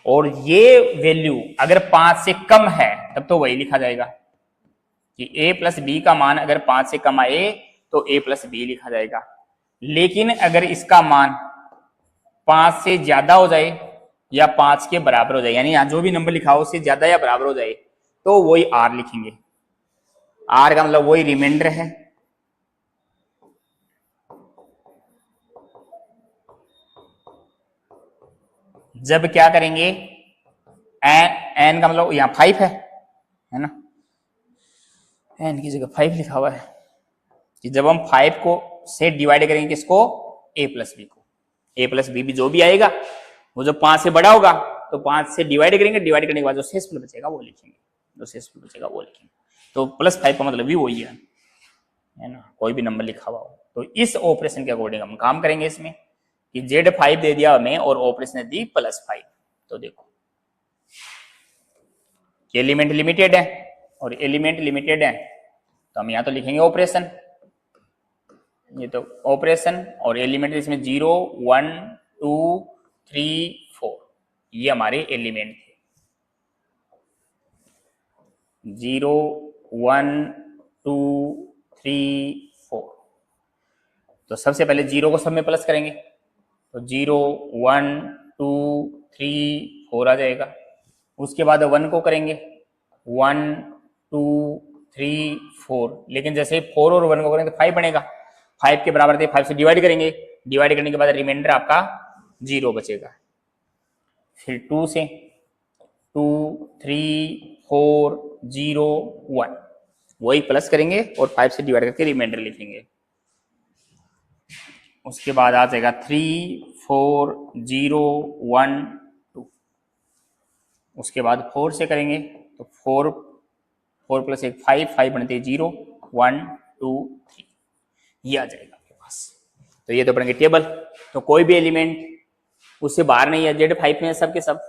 और ये वैल्यू अगर 5 से कम है तब तो वही लिखा जाएगा कि A+B का मान अगर 5 से कम आए तो A+B लिखा जाएगा। लेकिन अगर इसका मान 5 से ज्यादा हो जाए या 5 के बराबर हो जाए, यानी यहां जो भी नंबर लिखा हो उससे ज्यादा या बराबर हो जाए तो वही R लिखेंगे। R का मतलब वही रिमाइंडर है, जब क्या करेंगे n का मतलब यहां 5 है ना, n की जगह 5 लिखा हुआ है, कि जब हम 5 को से डिवाइड करेंगे किसको, A+B को, A+B भी जो भी आएगा वो जो 5 से बड़ा होगा तो 5 से डिवाइड करेंगे, डिवाइड करने के बाद जो शेषफल बचेगा वो लिखेंगे, जो शेषफल बचेगा वो लिखेंगे। तो +5 का मतलब भी वही है ना, कोई भी नंबर लिखा हुआ हो। तो इस ऑपरेशन के अकॉर्डिंग हम काम करेंगे इसमें कि Z5 दे दिया हमें और ऑपरेशन दी +5। तो देखो एलिमेंट लिमिटेड है और एलिमेंट लिमिटेड है तो हम यहां तो लिखेंगे ऑपरेशन, ये तो ऑपरेशन, और एलिमेंट इसमें 0 1 2 3 4 ये हमारे एलिमेंट थे, 0 1 2 3 4। तो सबसे पहले 0 को सब में प्लस करेंगे तो 0 1 2 3 4 आ जाएगा। उसके बाद 1 को करेंगे 1 2 3 4, लेकिन जैसे 4 और 1 को करेंगे तो 5 बनेगा, 5 के बराबर थे, 5 से डिवाइड करेंगे, डिवाइड करने के बाद रिमाइंडर आपका 0 बचेगा। फिर 2 से 2 3 4 0 1 वही प्लस करेंगे और 5 से डिवाइड करके रिमाइंडर लिखेंगे। उसके बाद आ जाएगा 3 4 0 1 2, उसके बाद 4 से करेंगे तो 4 + 1 5, 5 बनते 0 1 2 3 ये आ जाएगा आपके पास। तो ये तो पढ़ेंगे टेबल, तो कोई भी एलिमेंट उससे बाहर नहीं है, Z5 में सब के सब।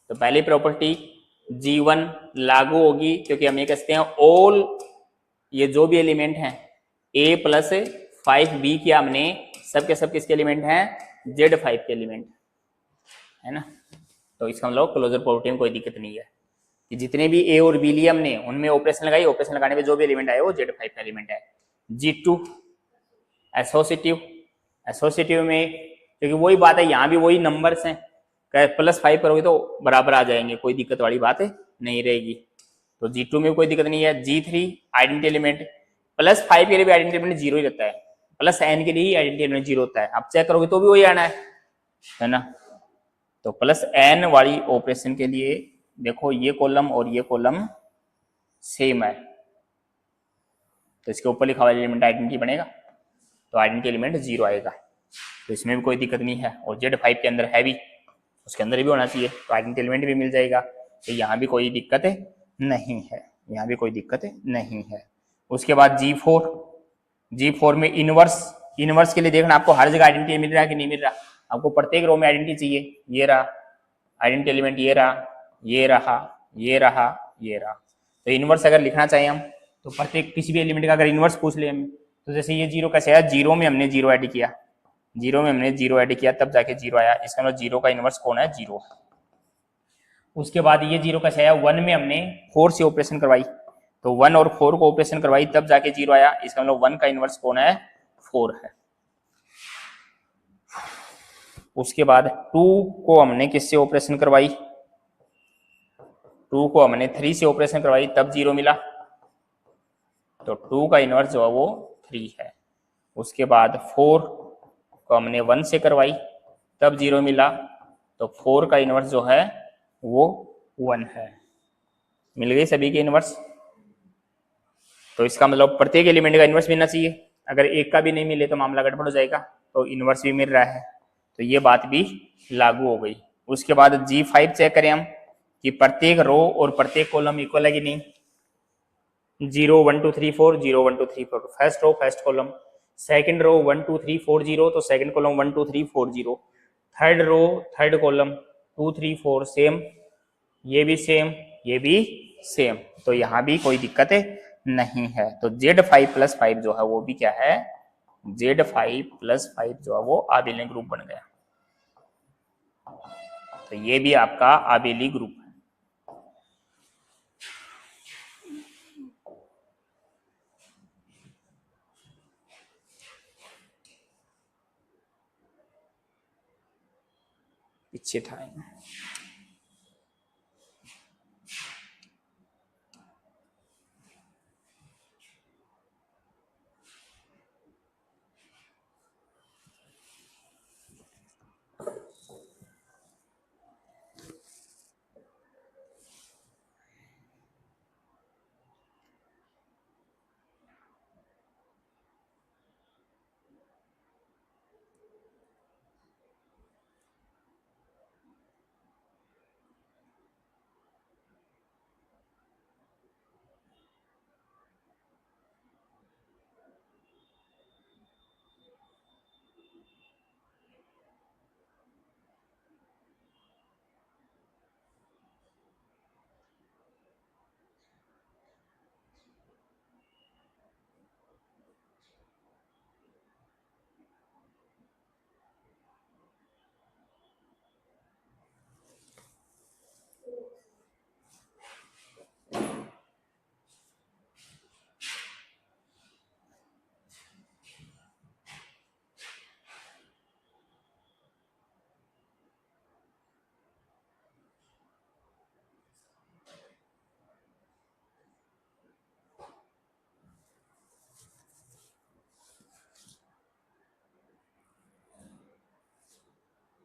तो पहली प्रॉपर्टी G1 लागू होगी क्योंकि हम ये कहते हैं ऑल, ये जो भी एलिमेंट हैं A+5B किया हमने, सब के सब किसके एलिमेंट हैं, Z5 के एलिमेंट है ना। तो इसका मतलब क्लोजर प्रॉपर्टी में कोई दिक्कत नहीं है कि जितने भी A और B लिए हमने उनमें ऑपरेशन लगाई, ऑपरेशन लगाने में जो भी एलिमेंट आए वो Z5 का एलिमेंट है। G2 एसोसिएटिव, एसोसिएटिव में क्योंकि वही बात है, यहाँ भी वही नंबर्स हैं, +5 करोगे तो बराबर आ जाएंगे, कोई दिक्कत वाली बात नहीं रहेगी। तो G2 में कोई दिक्कत नहीं है। G3 आइडेंटिटी एलिमेंट, +5 के लिए भी आइडेंटिटी एलिमेंट 0 ही रहता है, +n के लिए ही आइडेंटिटी एलिमेंट 0 होता है, आप चेक करोगे तो भी वही आना है ना। तो +n वाली ऑपरेशन के लिए देखो ये कॉलम और ये कॉलम सेम है, तो इसके ऊपर लिखा हुआ एलिमेंट आइडेंटिटी बनेगा तो आइडेंटिटी एलिमेंट 0 आएगा, तो इसमें भी कोई दिक्कत नहीं है। और Z5 के अंदर है भी, उसके अंदर भी होना चाहिए तो आइडेंटिटी एलिमेंट भी मिल जाएगा, तो यहाँ भी कोई दिक्कत नहीं है, यहाँ भी कोई दिक्कत नहीं है। उसके बाद G4, G4 में इनवर्स, इनवर्स के लिए देखना आपको हर जगह आइडेंटिटी मिल रहा है कि नहीं मिल रहा, आपको प्रत्येक रो में आइडेंटिटी चाहिए, ये रहा आइडेंटिटी एलिमेंट, ये रहा, ये रहा, ये रहा, ये रहा। तो इनवर्स अगर लिखना चाहिए हम, तो प्रत्येक किसी भी एलिमेंट का अगर इनवर्स पूछ ले हम, तो जैसे ये जीरो कैसे आया, जीरो में हमने जीरो ऐड किया, जीरो में हमने जीरो ऐड किया तब जाके जीरो आया, इसका मतलब जीरो का इनवर्स कौन है, जीरो। उसके बाद ये जीरो कैसे आया, वन में हमने फोर से ऑपरेशन करवाई, तो वन और फोर को ऑपरेशन करवाई तब जाके जीरो आया, इसका मतलब वन का इनवर्स कौन है, फोर है। उसके बाद टू को हमने किससे ऑपरेशन करवाई, टू को हमने थ्री से ऑपरेशन करवाई तब जीरो मिला, तो टू का इनवर्स जो है वो थ्री है। उसके बाद फोर को हमने वन से करवाई तब जीरो मिला, तो फोर का इनवर्स जो है वो वन है। मिल गई सभी के इनवर्स। तो इसका मतलब प्रत्येक एलिमेंट का इनवर्स मिलना चाहिए, अगर एक का भी नहीं मिले तो मामला गड़बड़ हो जाएगा, तो इनवर्स भी मिल रहा है, तो ये बात भी लागू हो गई। उसके बाद G5 चेक करें हम कि प्रत्येक रो और प्रत्येक कॉलम इक्वल है कि नहीं, 0 1 2 3 4 0 1 2 3 4, first row first column, second row 1 2 3 4 0, तो second column 1 2 3 4 0, third row third column 2 3 4 same, ये भी सेम, ये भी सेम, तो यहाँ भी कोई दिक्कत नहीं है। तो Z5 प्लस 5 जो है वो भी क्या है, Z5 प्लस 5 जो है वो आबेलियन ग्रुप बन गया, तो ये भी आपका आबेली ग्रुप है। पीछे था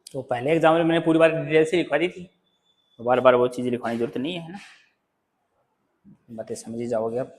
तो पहले एग्जाम में मैंने पूरी बार डिटेल से लिखवा दी थी, तो बार बार वो चीज़ लिखवाने की जरूरत नहीं है ना, बातें समझ ही जाओगे आप।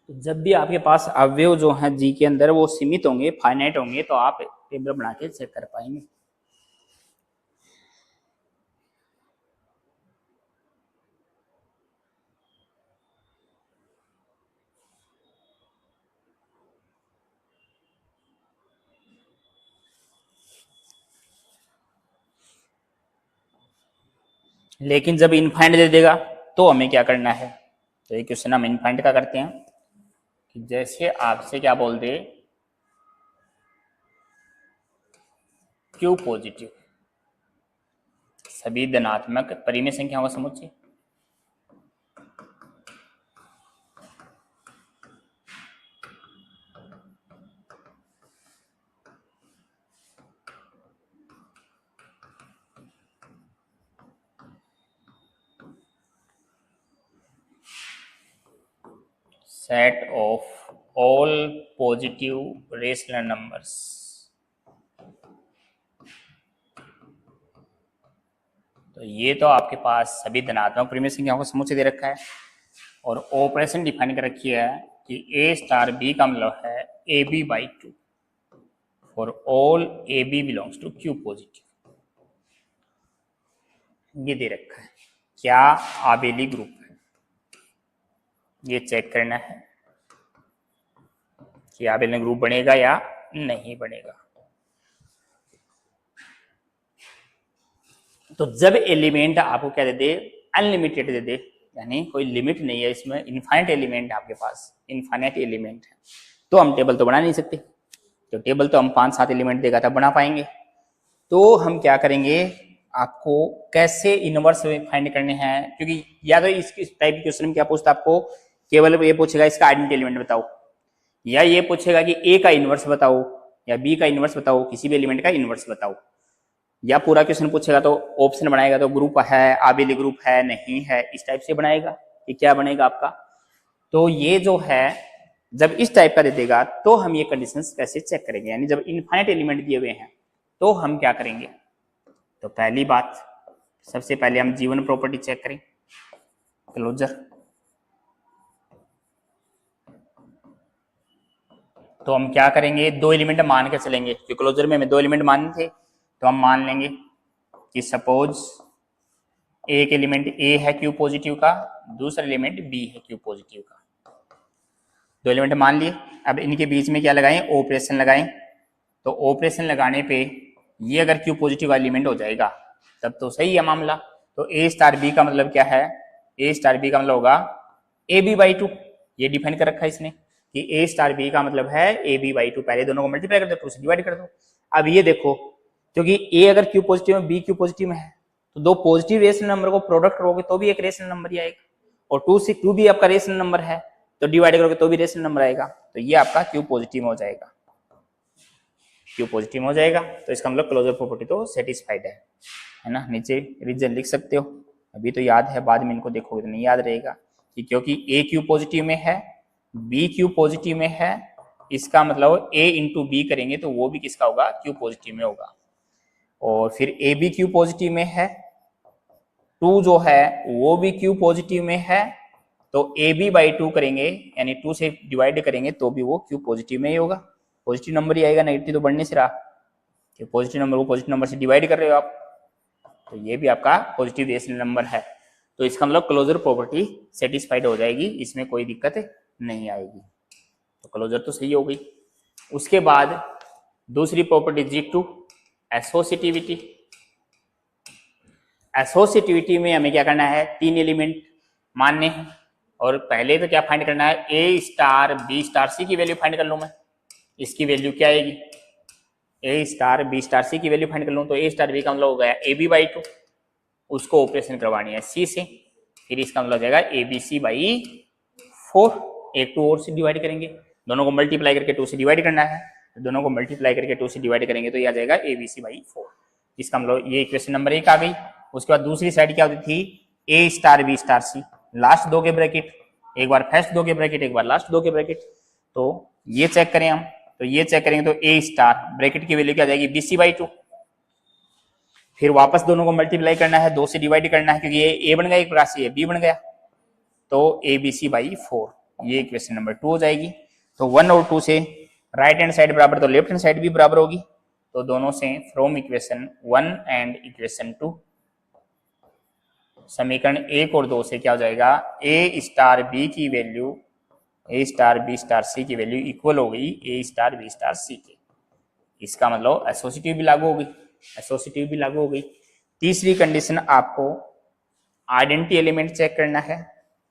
तो जब भी आपके पास अवयव जो हैं जी के अंदर वो सीमित होंगे, फाइनाइट होंगे, तो आप टेबल बना के चेक कर पाएंगे। लेकिन जब इनफाइनाइट दे देगा तो हमें क्या करना है, तो ये क्वेश्चन हम इनफाइनाइट का करते हैं कि जैसे आपसे क्या बोल दे क्यू पॉजिटिव सभी धनात्मक परिमेय संख्याओं का समुच्चय, set of all positive rational numbers. तो ये तो आपके पास सभी धनात्मक परिमेय संख्याओं का समुच्चय दे रखा है और ऑपरेशन डिफाइन कर रखी है कि ए स्टार बी का मतलब है A B by two for all A B belongs to Q positive. ये दे रखा है, क्या आबेली ग्रुप है, ये चेक करना है कि आबेली ग्रुप बनेगा या नहीं बनेगा। तो जब एलिमेंट आपको क्या दे दे, अनलिमिटेड दे दे, यानी कोई लिमिट नहीं है इसमें, इनफाइनाइट एलिमेंट आपके पास, इनफाइनाइट एलिमेंट है, तो हम टेबल तो बना नहीं सकते। तो टेबल तो हम 5-7 एलिमेंट देगा तब बना पाएंगे। तो हम क्या करेंगे, आपको कैसे इनवर्स फाइंड करने हैं, क्योंकि या तो इस टाइप के क्वेश्चन में क्या पूछता है आपको, केवल ये पूछेगा इसका आइडेंटिटी एलिमेंट बताओ, या ये पूछेगा कि ए का इनवर्स बताओ या बी का इनवर्स बताओ, किसी भी एलिमेंट का इनवर्स बताओ, या पूरा क्वेश्चन पूछेगा तो ऑप्शन बनाएगा, तो ग्रुप है, आबेली ग्रुप है, नहीं है, इस टाइप से बनाएगा कि क्या बनेगा आपका। तो ये जो है जब इस टाइप का दे देगा तो हम ये कंडीशंस कैसे चेक करेंगे, यानी जब इनफाइनाइट एलिमेंट दिए हुए हैं तो हम क्या करेंगे। तो पहली बात, सबसे पहले हम जीवन प्रॉपर्टी चेक करें, क्लोजर। तो हम क्या करेंगे, दो एलिमेंट मान के चलेंगे, क्योंकि क्लोजर में हमें दो एलिमेंट मानने थे, तो हम मान लेंगे कि सपोज एक एलिमेंट ए है क्यू पॉजिटिव का, दूसरा एलिमेंट बी है क्यू पॉजिटिव का। दो एलिमेंट मान लिए, अब इनके बीच में क्या लगाएं, ऑपरेशन लगाएं। तो ऑपरेशन लगाने पे ये अगर क्यू पॉजिटिव का एलिमेंट हो जाएगा तब तो सही है मामला। तो ए स्टार बी का मतलब क्या है, ए स्टार बी का मतलब होगा ए बी बाई टू, ये डिफाइन कर रखा है इसने कि ए स्टार बी का मतलब है ए बी बाई टू। पहले दोनों को मल्टीप्लाई कर दो, टू से डिवाइड कर दो। अब ये देखो, क्योंकि ए अगर क्यू पॉजिटिव में बी क्यू पॉजिटिव में है तो दो पॉजिटिव रेशनल नंबर को प्रोडक्ट करोगे तो भी एक रेशनल नंबर ही आएगा, और टू से टू भी आपका रेशनल नंबर है तो डिवाइड करोगे तो भी रेशनल नंबर आएगा, तो ये आपका क्यू पॉजिटिव हो जाएगा, क्यू पॉजिटिव हो जाएगा। तो इसका मतलब क्लोजर प्रॉपर्टी तो सेटिस्फाइड है ना। नीचे रीजन लिख सकते हो, अभी तो याद है, बाद में इनको देखोगे तो नहीं याद रहेगा कि क्योंकि ए क्यू पॉजिटिव में है, बी क्यू पॉजिटिव में है, इसका मतलब ए इंटू बी करेंगे तो वो भी किसका होगा, क्यू पॉजिटिव में होगा। और फिर ए बी क्यू पॉजिटिव में है, टू जो है वो भी क्यू पॉजिटिव में है, तो ए बी बाई टू करेंगे यानी टू से डिवाइड करेंगे तो भी वो क्यू पॉजिटिव में ही होगा, पॉजिटिव नंबर ही आएगा, नेगेटिव तो बढ़ने से रहा कि पॉजिटिव नंबर को पॉजिटिव नंबर से डिवाइड कर रहे हो आप, तो ये भी आपका पॉजिटिव रेशनल नंबर है। तो इसका मतलब क्लोजर प्रॉपर्टी सेटिस्फाइड हो जाएगी, इसमें कोई दिक्कत नहीं आएगी, तो क्लोजर तो सही हो गई। उसके बाद दूसरी प्रॉपर्टी G2 एसोसिएटिविटी। एसोसिएटिविटी में हमें क्या करना है, तीन एलिमेंट मानने हैं, और पहले तो क्या फाइंड करना है, ए स्टार बी स्टार सी की वैल्यू फाइंड कर लूं मैं। इसकी वैल्यू क्या आएगी, ए स्टार बी स्टार सी की वैल्यू फाइंड कर लूं, तो ए स्टार बी का मतलब हो गया ए बी बाई टू, उसको ऑपरेशन करवानी है सी से, फिर इसका मतलब हो जाएगा A B C by four, एक टू और से डिवाइड करेंगे, दोनों को मल्टीप्लाई करके टू से डिवाइड करना है, दोनों को मल्टीप्लाई करके टू से डिवाइड करेंगे तो ये आ जाएगा A B C by four. इसका मतलब ये इक्वेशन नंबर 1 आ गई। उसके बाद दूसरी साइड क्या होती थी, ए star B star c, last दो के ब्रैकेट, एक बार फर्स्ट दो के ब्रैकेट, एक बार लास्ट दो के ब्रैकेट, तो ये चेक करें हम, तो ये चेक करेंगे तो ए स्टार ब्रैकेट की वैल्यू क्या जाएगी, बी सी बाई टू, फिर वापस दोनों को मल्टीप्लाई करना है, दो से डिवाइड करना है, क्योंकि ये ए बन गया एक प्रकार से, ये बी बन गया, तो A B C by four, ये इक्वेशन नंबर 2 हो जाएगी। तो 1 और 2 से राइट हैंड साइड बराबर तो लेफ्ट हैंड साइड भी बराबर होगी। तो दोनों से फ्रॉम इक्वेशन 1 एंड इक्वेशन 2 समीकरण 1 और 2 से क्या हो जाएगा, ए स्टार बी की वैल्यू ए स्टार बी स्टार सी की वैल्यू इक्वल हो गई ए स्टार बी स्टार सी के। इसका मतलब एसोसिएटिव भी लागू हो गई, एसोसिएटिव भी लागू हो गई। तीसरी कंडीशन आपको आइडेंटिटी एलिमेंट चेक करना है।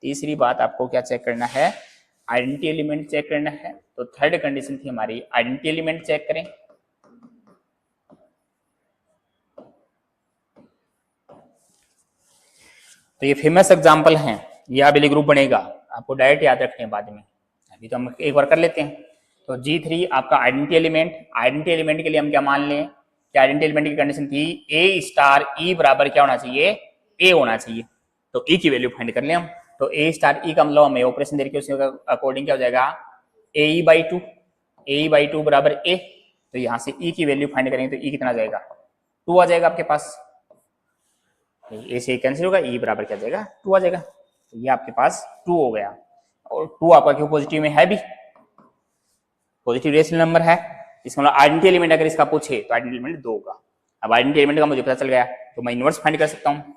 तीसरी बात आपको क्या चेक करना है, आइडेंटिटी एलिमेंट चेक करना है। तो थर्ड कंडीशन थी हमारी आइडेंटिटी एलिमेंट चेक करें। तो ये फेमस एग्जांपल हैं, ये अबेली ग्रुप बनेगा, आपको डायरेक्ट याद रखने बाद में। अभी तो हम एक बार कर लेते हैं। तो G3 आपका आइडेंटिटी एलिमेंट, आइडेंटिटी एलिमेंट के लिए हम क्या मान लें कि आइडेंटिटी एलिमेंट की कंडीशन थी ए स्टार ई बराबर क्या होना चाहिए, ए होना चाहिए। तो ई की वैल्यू फाइंड कर लें हम। तो ए स्टार ई का मतलब हमें ऑपरेशन दे रखी है, उसके अकॉर्डिंग क्या हो जाएगा ए ई बाई टू बराबर ए। तो यहाँ से ई की वैल्यू फाइंड करेंगे तो ई कितना जाएगा 2 आ जाएगा आपके पास। ए से कैंसिल होगा, ई बराबर क्या जाएगा 2 आ जाएगा। तो ये आपके पास 2 हो गया। और 2 आपका क्यों पॉजिटिव में है, भी पॉजिटिव रेशनल नंबर है। इसका मतलब आइडेंटिटी एलिमेंट अगर इसका पूछे तो आइडेंटिटी एलिमेंट 2 होगा। अब आइडेंटिटी एलिमेंट का मुझे पता चल गया तो मैं इनवर्स फाइंड कर सकता हूँ,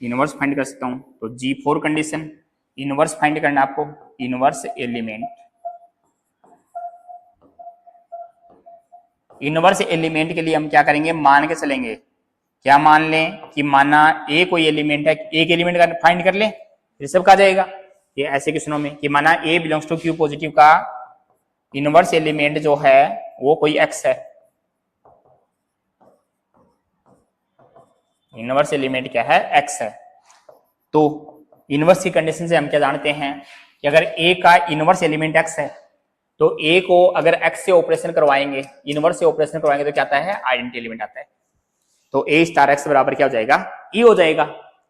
इनवर्स फाइंड कर सकता हूँ। तो G4 कंडीशन इनवर्स फाइंड करना आपको, इनवर्स एलिमेंट, इनवर्स एलिमेंट के लिए हम क्या करेंगे, मान के चलेंगे। क्या मान लें कि माना ए कोई एलिमेंट है, एक एलिमेंट का फाइंड कर लें फिर सब का जाएगा। ये ऐसे क्वेश्चनों में कि माना ए बिलोंग्स टू क्यू पॉजिटिव का इनवर्स एलिमेंट जो है वो कोई एक्स है, इनवर्स एलिमेंट क्या है एक्स है। तो इनवर्स की कंडीशन से हम क्या जानते हैं कि अगर ए का इनवर्स एलिमेंट एक्स है तो ए को अगर एक्स से ऑपरेशन करवाएंगे, इनवर्स से ऑपरेशन करवाएंगे तो क्या आता है आइडेंटिटी एलिमेंट आता है। तो ए स्टार एक्स बराबर क्या हो जाएगा ई हो जाएगा।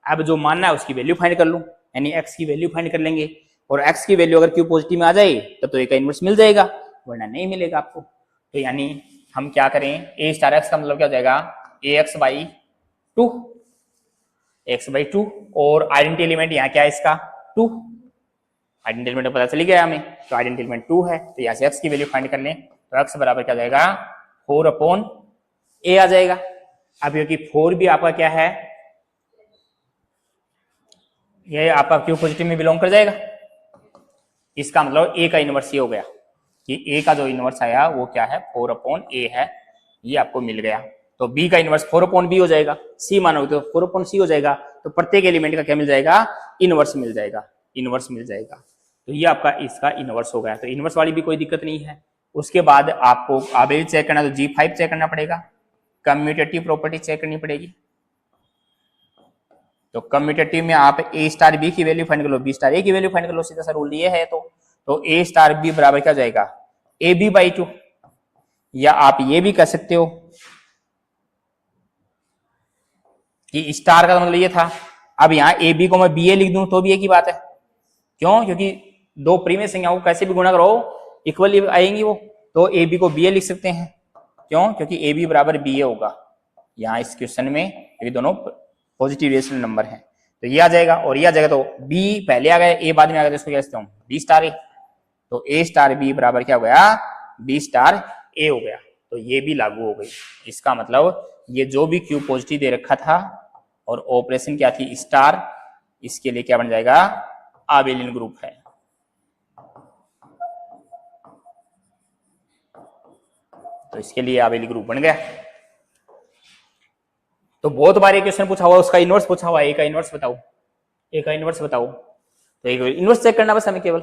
अब जो मानना है उसकी वैल्यू फाइंड कर लूं, यानी एक्स की वैल्यू फाइंड कर लेंगे। और एक्स की वैल्यू अगर क्यू पॉजिटिव में आ जाए तब तो ए का इनवर्स मिल जाएगा, वरना नहीं मिलेगा आपको। तो यानी हम क्या करें, ए स्टार एक्स का मतलब क्या हो जाएगा a x by two, x by two. और आइडेंटिटी एलिमेंट यहाँ क्या है इसका 2, आइडेंटिटी एलिमेंट पता चली गया हमें। तो आइडेंटिटी एलिमेंट 2 है, तो यहाँ से एक्स की वैल्यू फाइंड कर लें तो एक्स बराबर क्या जाएगा 4 अपॉन ए आ जाएगा। अब क्योंकि 4 भी आपका क्या है, ये आपका क्यू पॉजिटिव में बिलोंग कर जाएगा, इसका मतलब ए का इनवर्स ये हो गया कि ए का जो इनवर्स आया वो क्या है 4 अपॉन ए है, ये आपको मिल गया। तो बी का इनवर्स 4 अपॉन बी हो जाएगा, सी मानोगे तो 4 अपॉन सी हो जाएगा। तो प्रत्येक एलिमेंट का क्या मिल जाएगा इनवर्स मिल जाएगा, इनवर्स मिल जाएगा। तो ये आपका इसका इनवर्स हो गया। तो इनवर्स वाली भी कोई दिक्कत नहीं है। उसके बाद आपको आबेल चेक करना, तो G5 चेक करना पड़ेगा, कम्यूटेटिव प्रॉपर्टी चेक करनी पड़ेगी। तो कम्यूटेटिव में आप ए स्टार बी की वैल्यू फाइंड कर लो, बी स्टार ए की वैल्यू फाइंड कर लो, सीधा सा रूल ये है। तो ए स्टार बी बराबर क्या जाएगा ए बी बाई टू, या आप ये भी कर सकते हो कि स्टार का मतलब ये था। अब यहाँ ए बी को मैं बी ए लिख दूं तो भी एक ही बात है, क्यों, क्योंकि दो प्रीमियस संख्याओं को कैसे भी गुणा करो इक्वली आएंगी वो। तो ए बी को बी ए लिख सकते हैं, क्यों, क्योंकि ए बी बराबर बी ए होगा यहाँ इस क्वेश्चन में, ये दोनों पॉजिटिव रेशनल नंबर है। तो ये आ जाएगा और ये आ जाएगा। तो बी पहले आ गया ए बाद में आ गया, तो इसको क्या कहते हैं बी स्टार ए। तो ए स्टार बी बराबर क्या हो गया बी स्टार ए हो गया। तो ये भी लागू हो गई। इसका मतलब ये जो भी क्यू पॉजिटिव दे रखा था और ऑपरेशन क्या थी स्टार, इसके लिए क्या बन जाएगा आबेलियन ग्रुप है। तो इसके लिए आबेलियन ग्रुप बन गया। तो बहुत बार एक क्वेश्चन पूछा हुआ, उसका इनवर्स पूछा हुआ, ए का इनवर्स बताओ, ए का इनवर्स बताओ। तो एक इनवर्स चेक करना बस हमें, केवल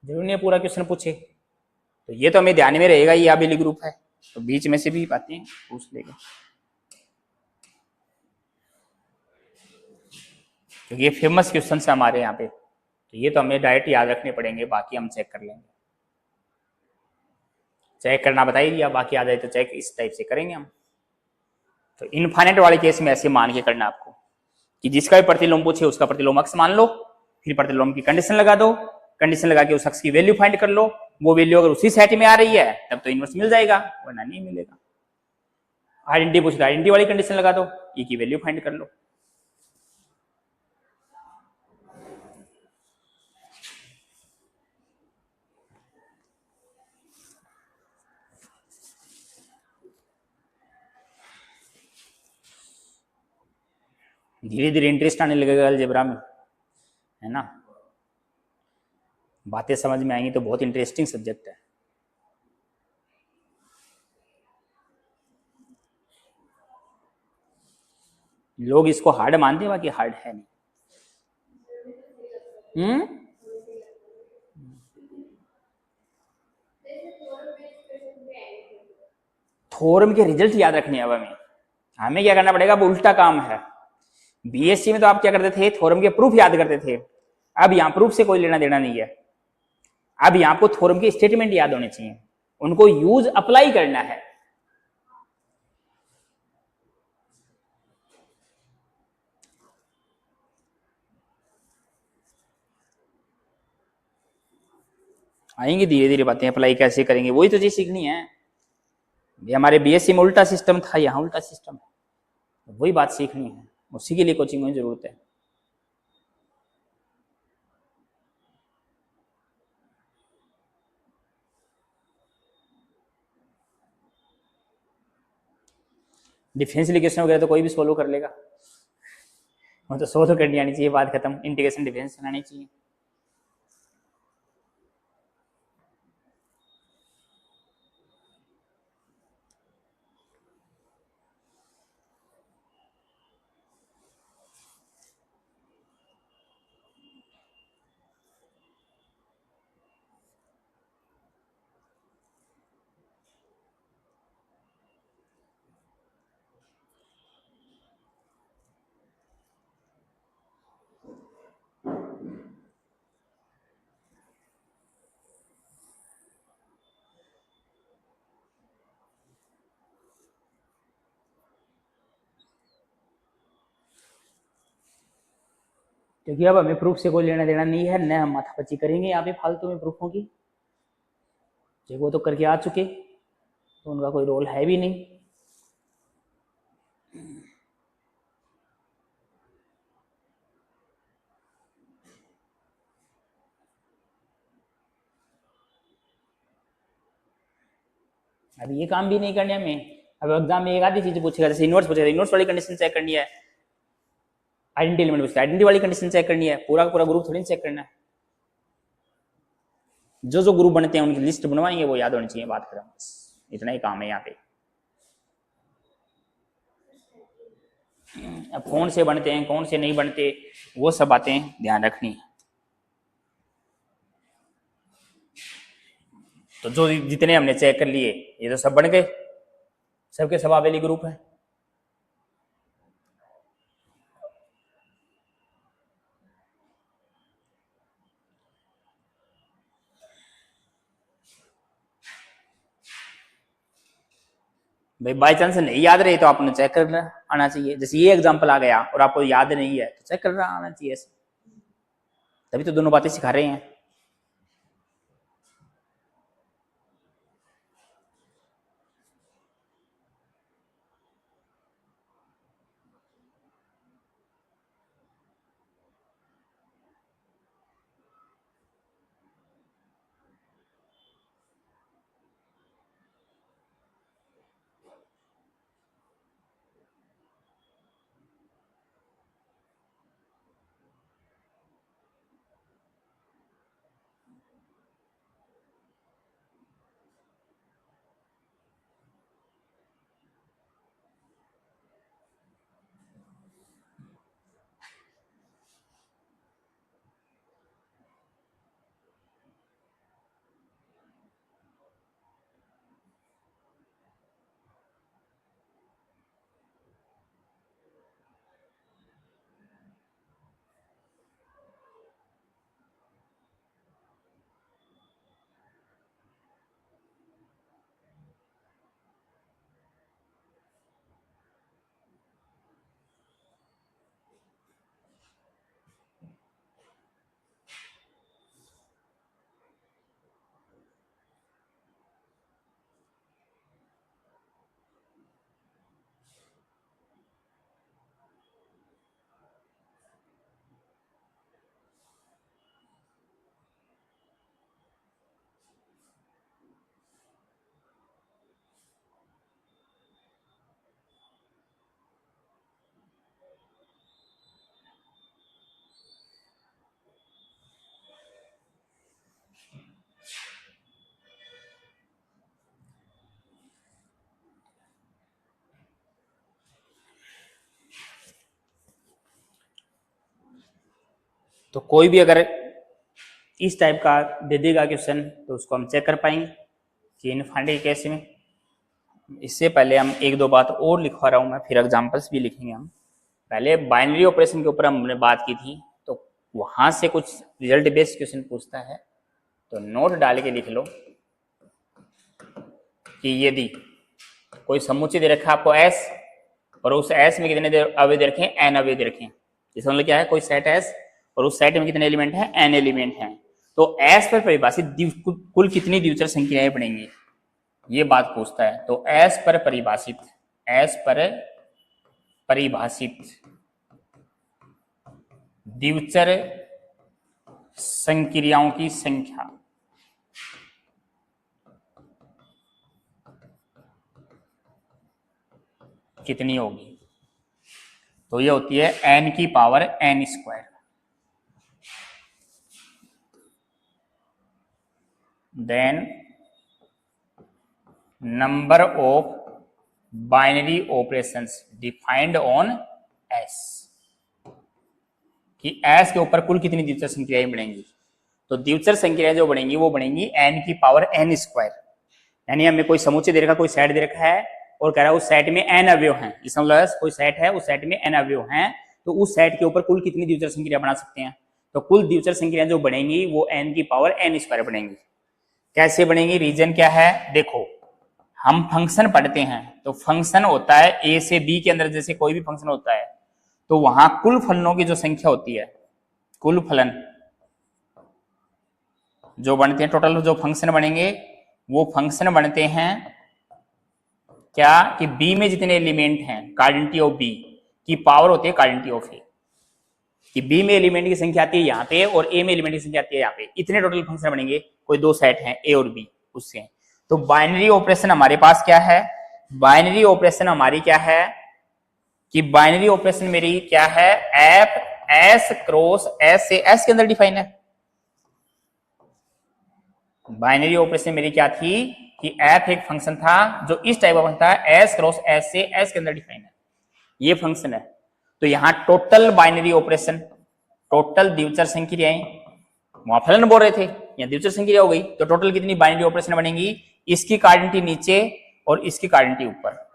जरूरी नहीं पूरा क्वेश्चन पूछे। तो ये तो हमें ध्यान में रहेगा, ये आबेलियन ग्रुप है। तो बीच में से भी बातें पूछ लेगा, क्योंकि ये फेमस क्वेश्चन है हमारे यहाँ पे। तो ये तो हमें डायरेक्ट याद रखने पड़ेंगे, बाकी हम चेक कर लेंगे। चेक करना बताइए, या बाकी आ जाए तो चेक इस टाइप से करेंगे हम। तो इनफाइनाइट वाले केस में ऐसे मान के करना आपको कि जिसका भी प्रतिलोम पूछे उसका प्रतिलोम अक्स मान लो, फिर प्रतिलोम की कंडीशन लगा दो, कंडीशन लगा के उस अक्स की वैल्यू फाइंड कर लो। वो वैल्यू अगर उसी सेट में आ रही है तब तो इनवर्स मिल जाएगा, वरना नहीं मिलेगा। आइडेंटिटी पूछे तो आइडेंटिटी वाली कंडीशन लगा दो, ई की वैल्यू फाइंड कर लो। धीरे धीरे इंटरेस्ट आने लगेगा अलजेब्रा में, है ना। बातें समझ में आएंगी तो बहुत इंटरेस्टिंग सब्जेक्ट है। लोग इसको हार्ड मानते हैं, बाकी हार्ड है नहीं। थ्योरम के रिजल्ट याद रखने अब हमें क्या करना पड़ेगा, अब उल्टा काम है। बीएससी में तो आप क्या करते थे, थ्योरम के प्रूफ याद करते थे। अब यहां प्रूफ से कोई लेना देना नहीं है। अब यहां आपको थ्योरम के स्टेटमेंट याद होने चाहिए, उनको यूज अप्लाई करना है। आएंगे धीरे धीरे बातें, अप्लाई कैसे करेंगे वही तो चीज सीखनी है। ये हमारे बीएससी में उल्टा सिस्टम था, यहाँ उल्टा सिस्टम है, वही बात सीखनी है, उसी के लिए कोचिंग की जरूरत है। डिफरेंशियल इक्वेशन वगैरह तो कोई भी सोल्व कर लेगा, वो तो सोल्व करनी आनी चाहिए, बात खत्म। इंटीग्रेशन डिफरेंस बनानी चाहिए। क्योंकि अब हमें प्रूफ से कोई लेना देना नहीं है, न हम माथापच्ची करेंगे यहाँ पे फालतू में प्रूफों की। वो तो करके आ चुके, तो उनका कोई रोल है भी नहीं। अब ये काम भी नहीं करने हमें। अब एग्जाम में एक आधी चीज पूछेगा, जैसे इनवर्स पूछेगा, इनवर्स वाली कंडीशन चेक करनी है। आइडेंटिटी एलिमेंट पूछेगा, आइडेंटिटी वाली कंडीशन चेक करनी है। पूरा का पूरा ग्रुप थोड़ी चेक करना है। जो जो ग्रुप बनते हैं उनकी लिस्ट बनवाएंगे, वो याद होनी चाहिए, बात करें बस, इतना ही काम है यहाँ पे। अब कौन से बनते हैं कौन से नहीं बनते, वो सब बातें ध्यान रखनी है। तो जो जितने हमने चेक कर लिए ये तो सब बन गए, सबके सब आवेली ग्रुप है। भाई बाई चांस नहीं याद रहे तो आपने चेक कर आना चाहिए। जैसे ये एग्जांपल आ गया और आपको याद नहीं है तो चेक कर आना चाहिए ऐसे। तभी तो दोनों बातें सिखा रहे हैं। तो कोई भी अगर इस टाइप का दे देगा क्वेश्चन तो उसको हम चेक कर पाएंगे कि इनफाइनाइट केस में। इससे पहले हम एक दो बात और लिखवा रहा हूं मैं, फिर एग्जांपल्स भी लिखेंगे हम। पहले बाइनरी ऑपरेशन के ऊपर हमने बात की थी, तो वहां से कुछ रिजल्ट बेस्ड क्वेश्चन पूछता है, तो नोट डाल के लिख लो कि यदि कोई समुच्चय दे रखा है आपको एस, और उस एस में कितने अवयव दे रखे हैं, एन अवयव दे रखे हैं। इसका मतलब क्या है, कोई सेट एस और उस सेट में कितने एलिमेंट हैं, एन एलिमेंट हैं। तो एस पर परिभाषित कुल कितनी द्विचर संख्याएं बनेंगी, ये बात पूछता है। तो एस पर परिभाषित द्विचर संक्रियाओं की संख्या कितनी होगी, तो ये होती है n की power n square. Then number of binary operations defined on s, कि s के ऊपर कुल कितनी द्विचर संख्याएं बनेंगी। तो द्विचर संख्याएं जो बनेंगी वो बनेंगी n की पावर n स्क्वायर। यानी हमें कोई समुच्चय दे रखा, कोई सेट दे रखा है और कह रहा है उस सेट में n अवयव हैं, इसका मतलब कोई सेट है, उस सेट में n अवयव हैं, तो उस सेट के ऊपर कुल कितनी द्विचर संख्या बना सकते हैं। तो कुल द्विचर संख्या जो बनेंगी वो n की पावर n स्क्वायर बनेंगी। कैसे बनेंगी, रीजन क्या है, देखो हम फंक्शन पढ़ते हैं, तो फंक्शन होता है a से b के अंदर, जैसे कोई भी फंक्शन होता है तो वहां कुल फलनों की जो संख्या होती है, कुल फलन जो बनते हैं, टोटल जो फंक्शन बनेंगे वो फंक्शन बनते हैं क्या, कि b में जितने एलिमेंट हैं कार्डिनिटी ऑफ b की पावर होती है कार्डिनिटी ऑफ a, कि b में एलिमेंट की संख्या आती है यहाँ पे और a में एलिमेंट की संख्या आती है यहाँ पे, इतने टोटल फंक्शन बनेंगे। कोई दो सेट हैं a और b उससे, तो बाइनरी ऑपरेशन हमारे पास क्या है, बाइनरी ऑपरेशन हमारी क्या है, कि बाइनरी ऑपरेशन मेरी क्या है, एफ एस क्रॉस एस से एस के अंदर डिफाइन है। बाइनरी ऑपरेशन मेरी क्या थी कि एफ एक फंक्शन था जो इस टाइप का फंक्शन था, एस क्रॉस एस से एस के अंदर डिफाइन है, ये फंक्शन है। तो यहां टोटल बाइनरी ऑपरेशन, टोटल द्विचर संक्रियाएं, वहां फलन बोल रहे थे, यहाँ द्विचर संक्रिया हो गई, तो टोटल कितनी बाइनरी ऑपरेशन बनेंगी, इसकी कार्डिनिटी नीचे और इसकी कार्डिनिटी ऊपर,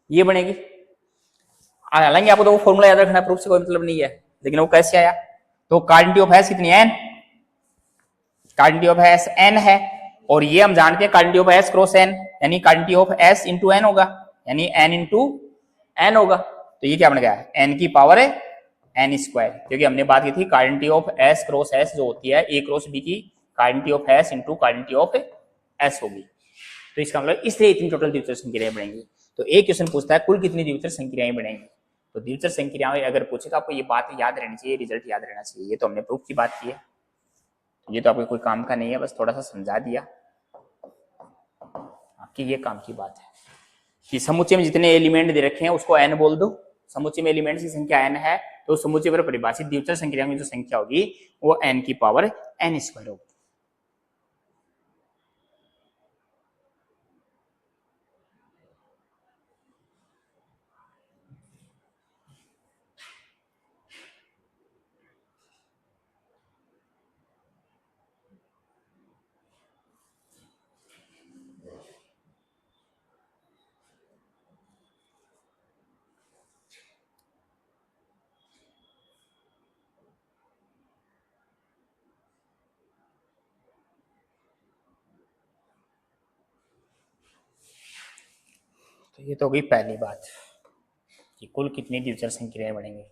ये बनेगी। हालांकि आपको तो वो फॉर्मूला याद रखना, प्रूफ से कोई मतलब नहीं है, लेकिन वो कैसे आया, तो कार्डिनिटी ऑफ एस कितनी है, एन, कार्डिनिटी ऑफ एस एन है, और ये हम जानते हैं कार्डिनिटी ऑफ एस क्रॉस एन, यानी कार्डिनिटी ऑफ एस इंटू एन होगा, यानी एन इंटू एन होगा। तो ये क्या बन गया, एन की पावर है एन स्क्वायर, क्योंकि हमने बात की थी cardinality of S cross S जो होती है ए क्रॉस बी की cardinality of S into cardinality of S होगी। तो इसका मतलब इसलिए इतनी टोटल द्विचर संक्रियाएं बनेंगी। तो एक क्वेश्चन पूछता है कुल कितनी द्विचर संक्रियाएं बनेंगी, तो द्विचर संक्रियाएं अगर पूछे तो आपको ये बात याद रहनी चाहिए, रिजल्ट याद रहना चाहिए। ये तो हमने प्रूफ की बात की है, ये तो आपको कोई काम का नहीं है, बस थोड़ा सा समझा दिया कि ये काम की बात है कि समुच्चय में जितने एलिमेंट दे रखे हैं उसको n बोल दो, समुच्चय में एलिमेंट्स की संख्या n है, तो समुच्चय पर परिभाषित द्विचर संक्रिया में जो संख्या होगी वो n की पावर n स्क्वायर होगी। तो ये तो होगी पहली बात कि कुल कितनी द्विचर संक्रियाएं बनेंगी।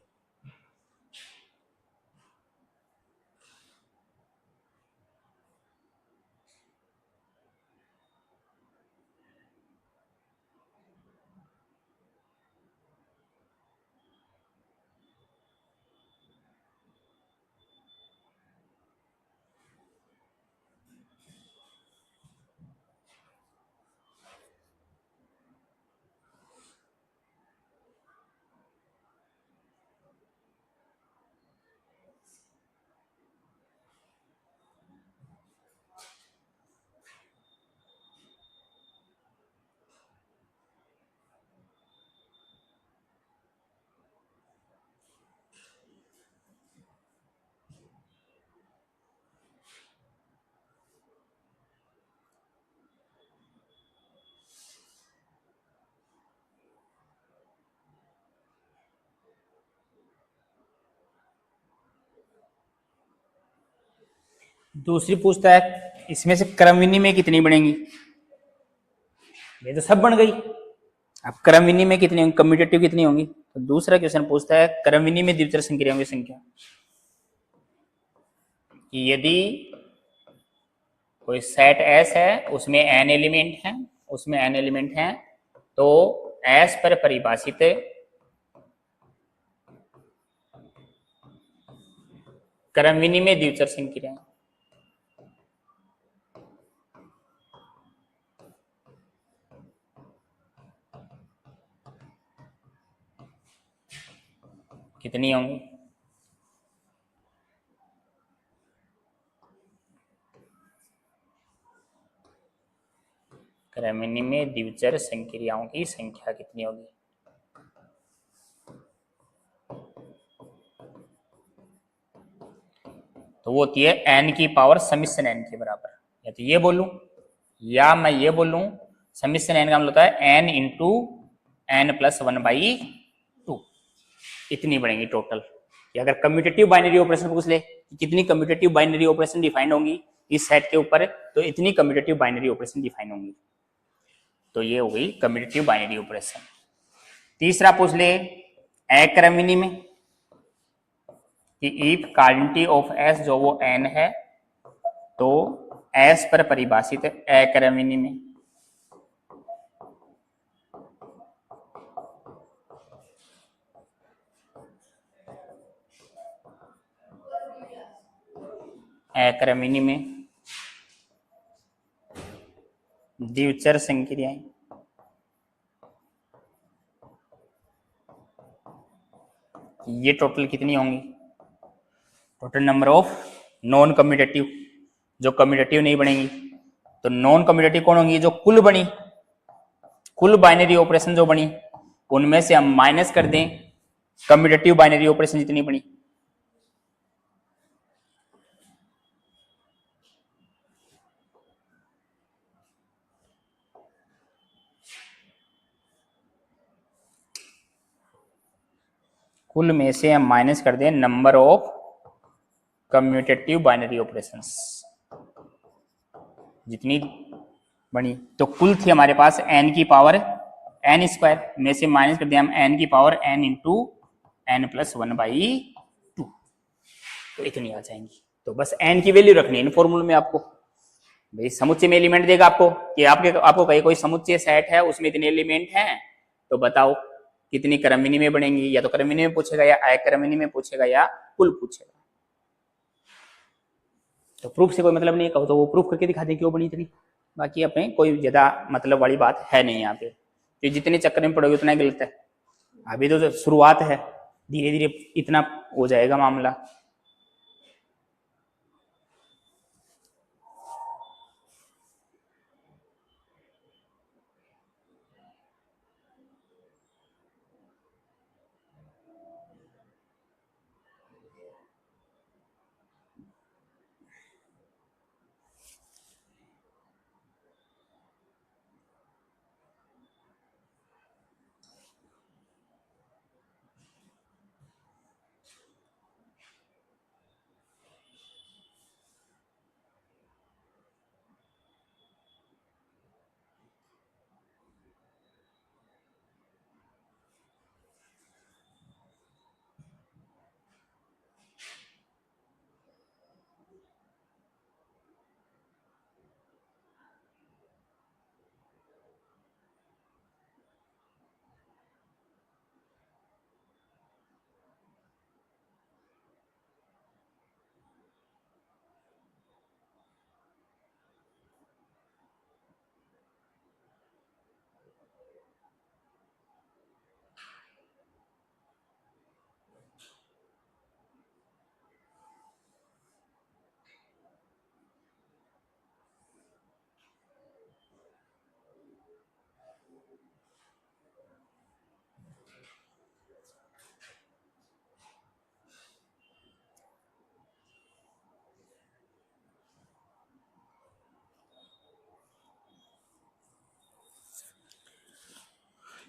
दूसरी पूछता है इसमें से क्रम विनिमय कितनी बनेंगी, ये तो सब बन गई। अब क्रम विनिमय कितनी होंगी, कम्यूटेटिव कितनी होंगी, तो दूसरा क्वेश्चन पूछता है क्रम विनिमय द्वितीय संक्रियाओं की संख्या। यदि कोई सेट एस है उसमें एन एलिमेंट है तो एस पर परिभाषित क्रम विनिमय द्वितीय संक्रियाएं कितनी होंगी, क्रम विनिमय द्वितीय संक्रियाओं की संख्या कितनी होगी। तो वो होती है एन की पावर समिशन एन के बराबर, या तो ये बोलूं या मैं ये बोलूं समिशन एन का मतलब होता है एन इंटू एन प्लस 1/2, इतनी बढ़ेंगी टोटल। कि अगर कम्यूटेटिव बाइनरी ऑपरेशन पूछ ले कितनी कम्यूटेटिव बाइनरी ऑपरेशन डिफाइंड होंगी इस सेट के ऊपर, तो इतनी कम्यूटेटिव बाइनरी ऑपरेशन डिफाइंड होंगी। तो ये हो गई कम्यूटेटिव बाइनरी ऑपरेशन। तीसरा पूछ ले अक्रम विनिमय कि इफ क्वांटिटी ऑफ एस जो वो एन है तो एस पर परिभाषित अक्रम विनिमय अक्रम विनिमय द्विचर संक्रियाएं ये टोटल कितनी होंगी, total number of non commutative, जो कम्यूटेटिव नहीं बनेंगी। तो नॉन कम्यूटेटिव कौन होंगी, जो कुल बनी, कुल बाइनरी ऑपरेशन जो बनी उनमें से हम माइनस कर दें कम्यूटेटिव बाइनरी ऑपरेशन जितनी बनी। कुल में से हम माइनस कर दें number of commutative binary operations जितनी बनी। तो कुल थी हमारे पास n की पावर n स्क्वायर में से माइनस कर दिया हम n की power n into n plus 1/2, तो इतनी आ जाएंगी। तो बस n की वैल्यू रखनी है इन फॉर्मूले में आपको। भाई समुच्चय में एलिमेंट देगा आपको कि आपको कहीं कोई समुच्चय सेट है उसमें इतने एलिमेंट हैं तो बताओ कितनी क्रम विनिमय बनेंगी, या तो क्रम विनिमय पूछेगा या अक्रम विनिमय पूछेगा या कुल पूछेगा। तो प्रूफ से कोई मतलब नहीं, कहो तो वो प्रूफ करके दिखा दे क्यों बनी इतनी, बाकी अपने कोई ज्यादा मतलब वाली बात है नहीं यहाँ पे। तो जितने चक्कर में पड़ोगे उतना गलत है, अभी तो शुरुआत है, धीरे धीरे इतना हो जाएगा मामला।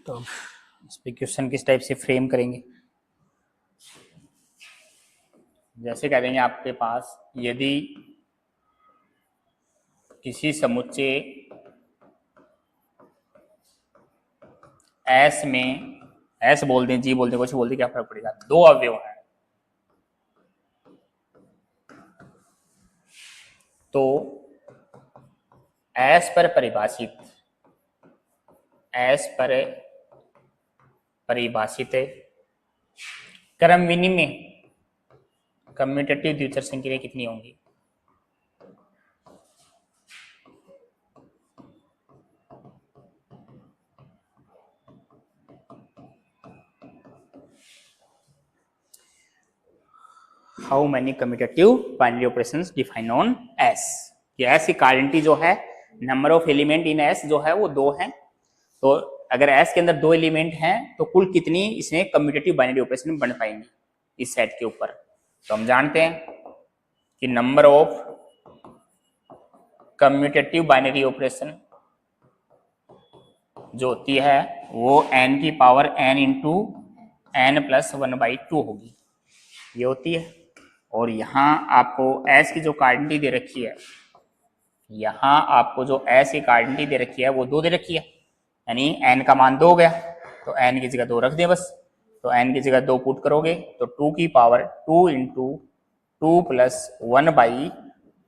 तो इस पे क्वेश्चन किस टाइप से फ्रेम करेंगे, जैसे कह देंगे आपके पास यदि किसी समुच्चय एस में, एस बोल दें, जी बोल दें, कुछ बोल दें, क्या फर्क पड़ेगा, दो अवयव हैं, तो एस पर परिभाषित क्रम विनिमय कम्यूटेटिव द्विचर संक्रिया कितनी होंगी? How many commutative binary operations define on S? S की क्वांटिटी जो है, number of element in S जो है वो 2 है। तो अगर एस के अंदर 2 एलिमेंट हैं तो कुल कितनी इसमें कम्यूटेटिव बाइनरी ऑपरेशन बन पाएंगी इस सेट के ऊपर? तो हम जानते हैं कि number of commutative binary operation जो होती है वो n की power n into n plus 1/2 होगी, ये होती है। और यहाँ आपको s की जो क्वांटिटी दे रखी है, यहाँ आपको जो s की क्वांटिटी दे रखी है वो 2 दे रखी है, यानी n का मान 2 हो गया, तो n की जगह 2 रख दें बस। तो n की जगह 2 पुट करोगे तो 2 की पावर 2 इंटू 2 प्लस 1/2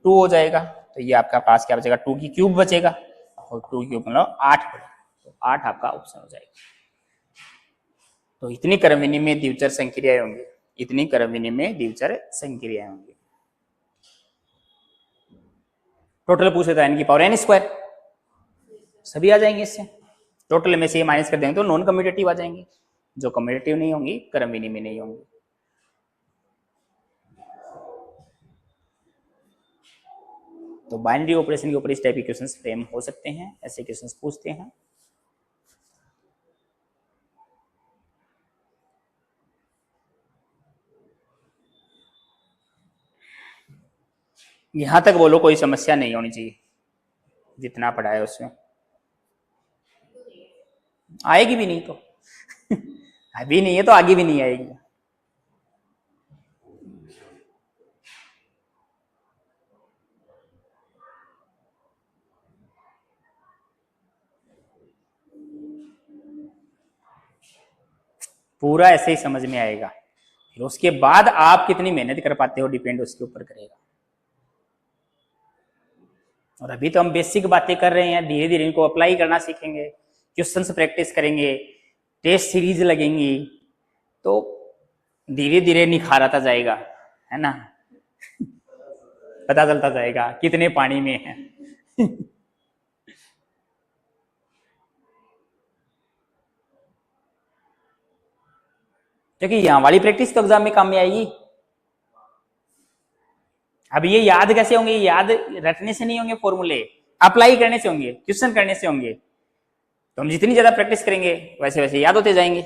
हो जाएगा। तो ये आपका पास क्या बचेगा, 2 की क्यूब बचेगा, और 2 क्यूब मतलब 8 बचेगा, तो 8 आपका ऑप्शन हो जाएगा। तो इतनी क्रम विनिमय द्विचर संक्रियाएं होंगी, इतनी क्रम विनिमय द्विचर संक्रियाएं होंगी। टोटल पूछे तो n की पावर n², सभी आ जाएंगे इससे। टोटल में से ये माइनस कर देंगे तो नॉन कम्यूटेटिव आ जाएंगे, जो कम्यूटेटिव नहीं होंगी क्रम विनिमय नहीं होंगी। तो बाइनरी ऑपरेशन के ऊपर इस टाइप के क्वेश्चंस फ्रेम हो सकते हैं, ऐसे क्वेश्चंस पूछते हैं। यहां तक बोलो कोई समस्या नहीं होनी चाहिए, जितना पढ़ा है उसमें आएगी भी नहीं तो अभी नहीं है तो आगे भी नहीं आएगी। पूरा ऐसे ही समझ में आएगा, फिर उसके बाद आप कितनी मेहनत कर पाते हो डिपेंड उसके ऊपर करेगा। और अभी तो हम बेसिक बातें कर रहे हैं, धीरे धीरे इनको अप्लाई करना सीखेंगे, क्वेश्चंस प्रैक्टिस करेंगे, टेस्ट सीरीज लगेंगी, तो धीरे धीरे निखार आता जाएगा, है ना पता चलता जाएगा कितने पानी में है क्योंकि यहाँ वाली प्रैक्टिस तो एग्जाम में काम में आएगी। अब ये याद कैसे होंगे, याद रटने से नहीं होंगे, फॉर्मूले अप्लाई करने से होंगे, क्वेश्चन करने से होंगे। तो हम जितनी ज्यादा प्रैक्टिस करेंगे वैसे वैसे याद होते जाएंगे।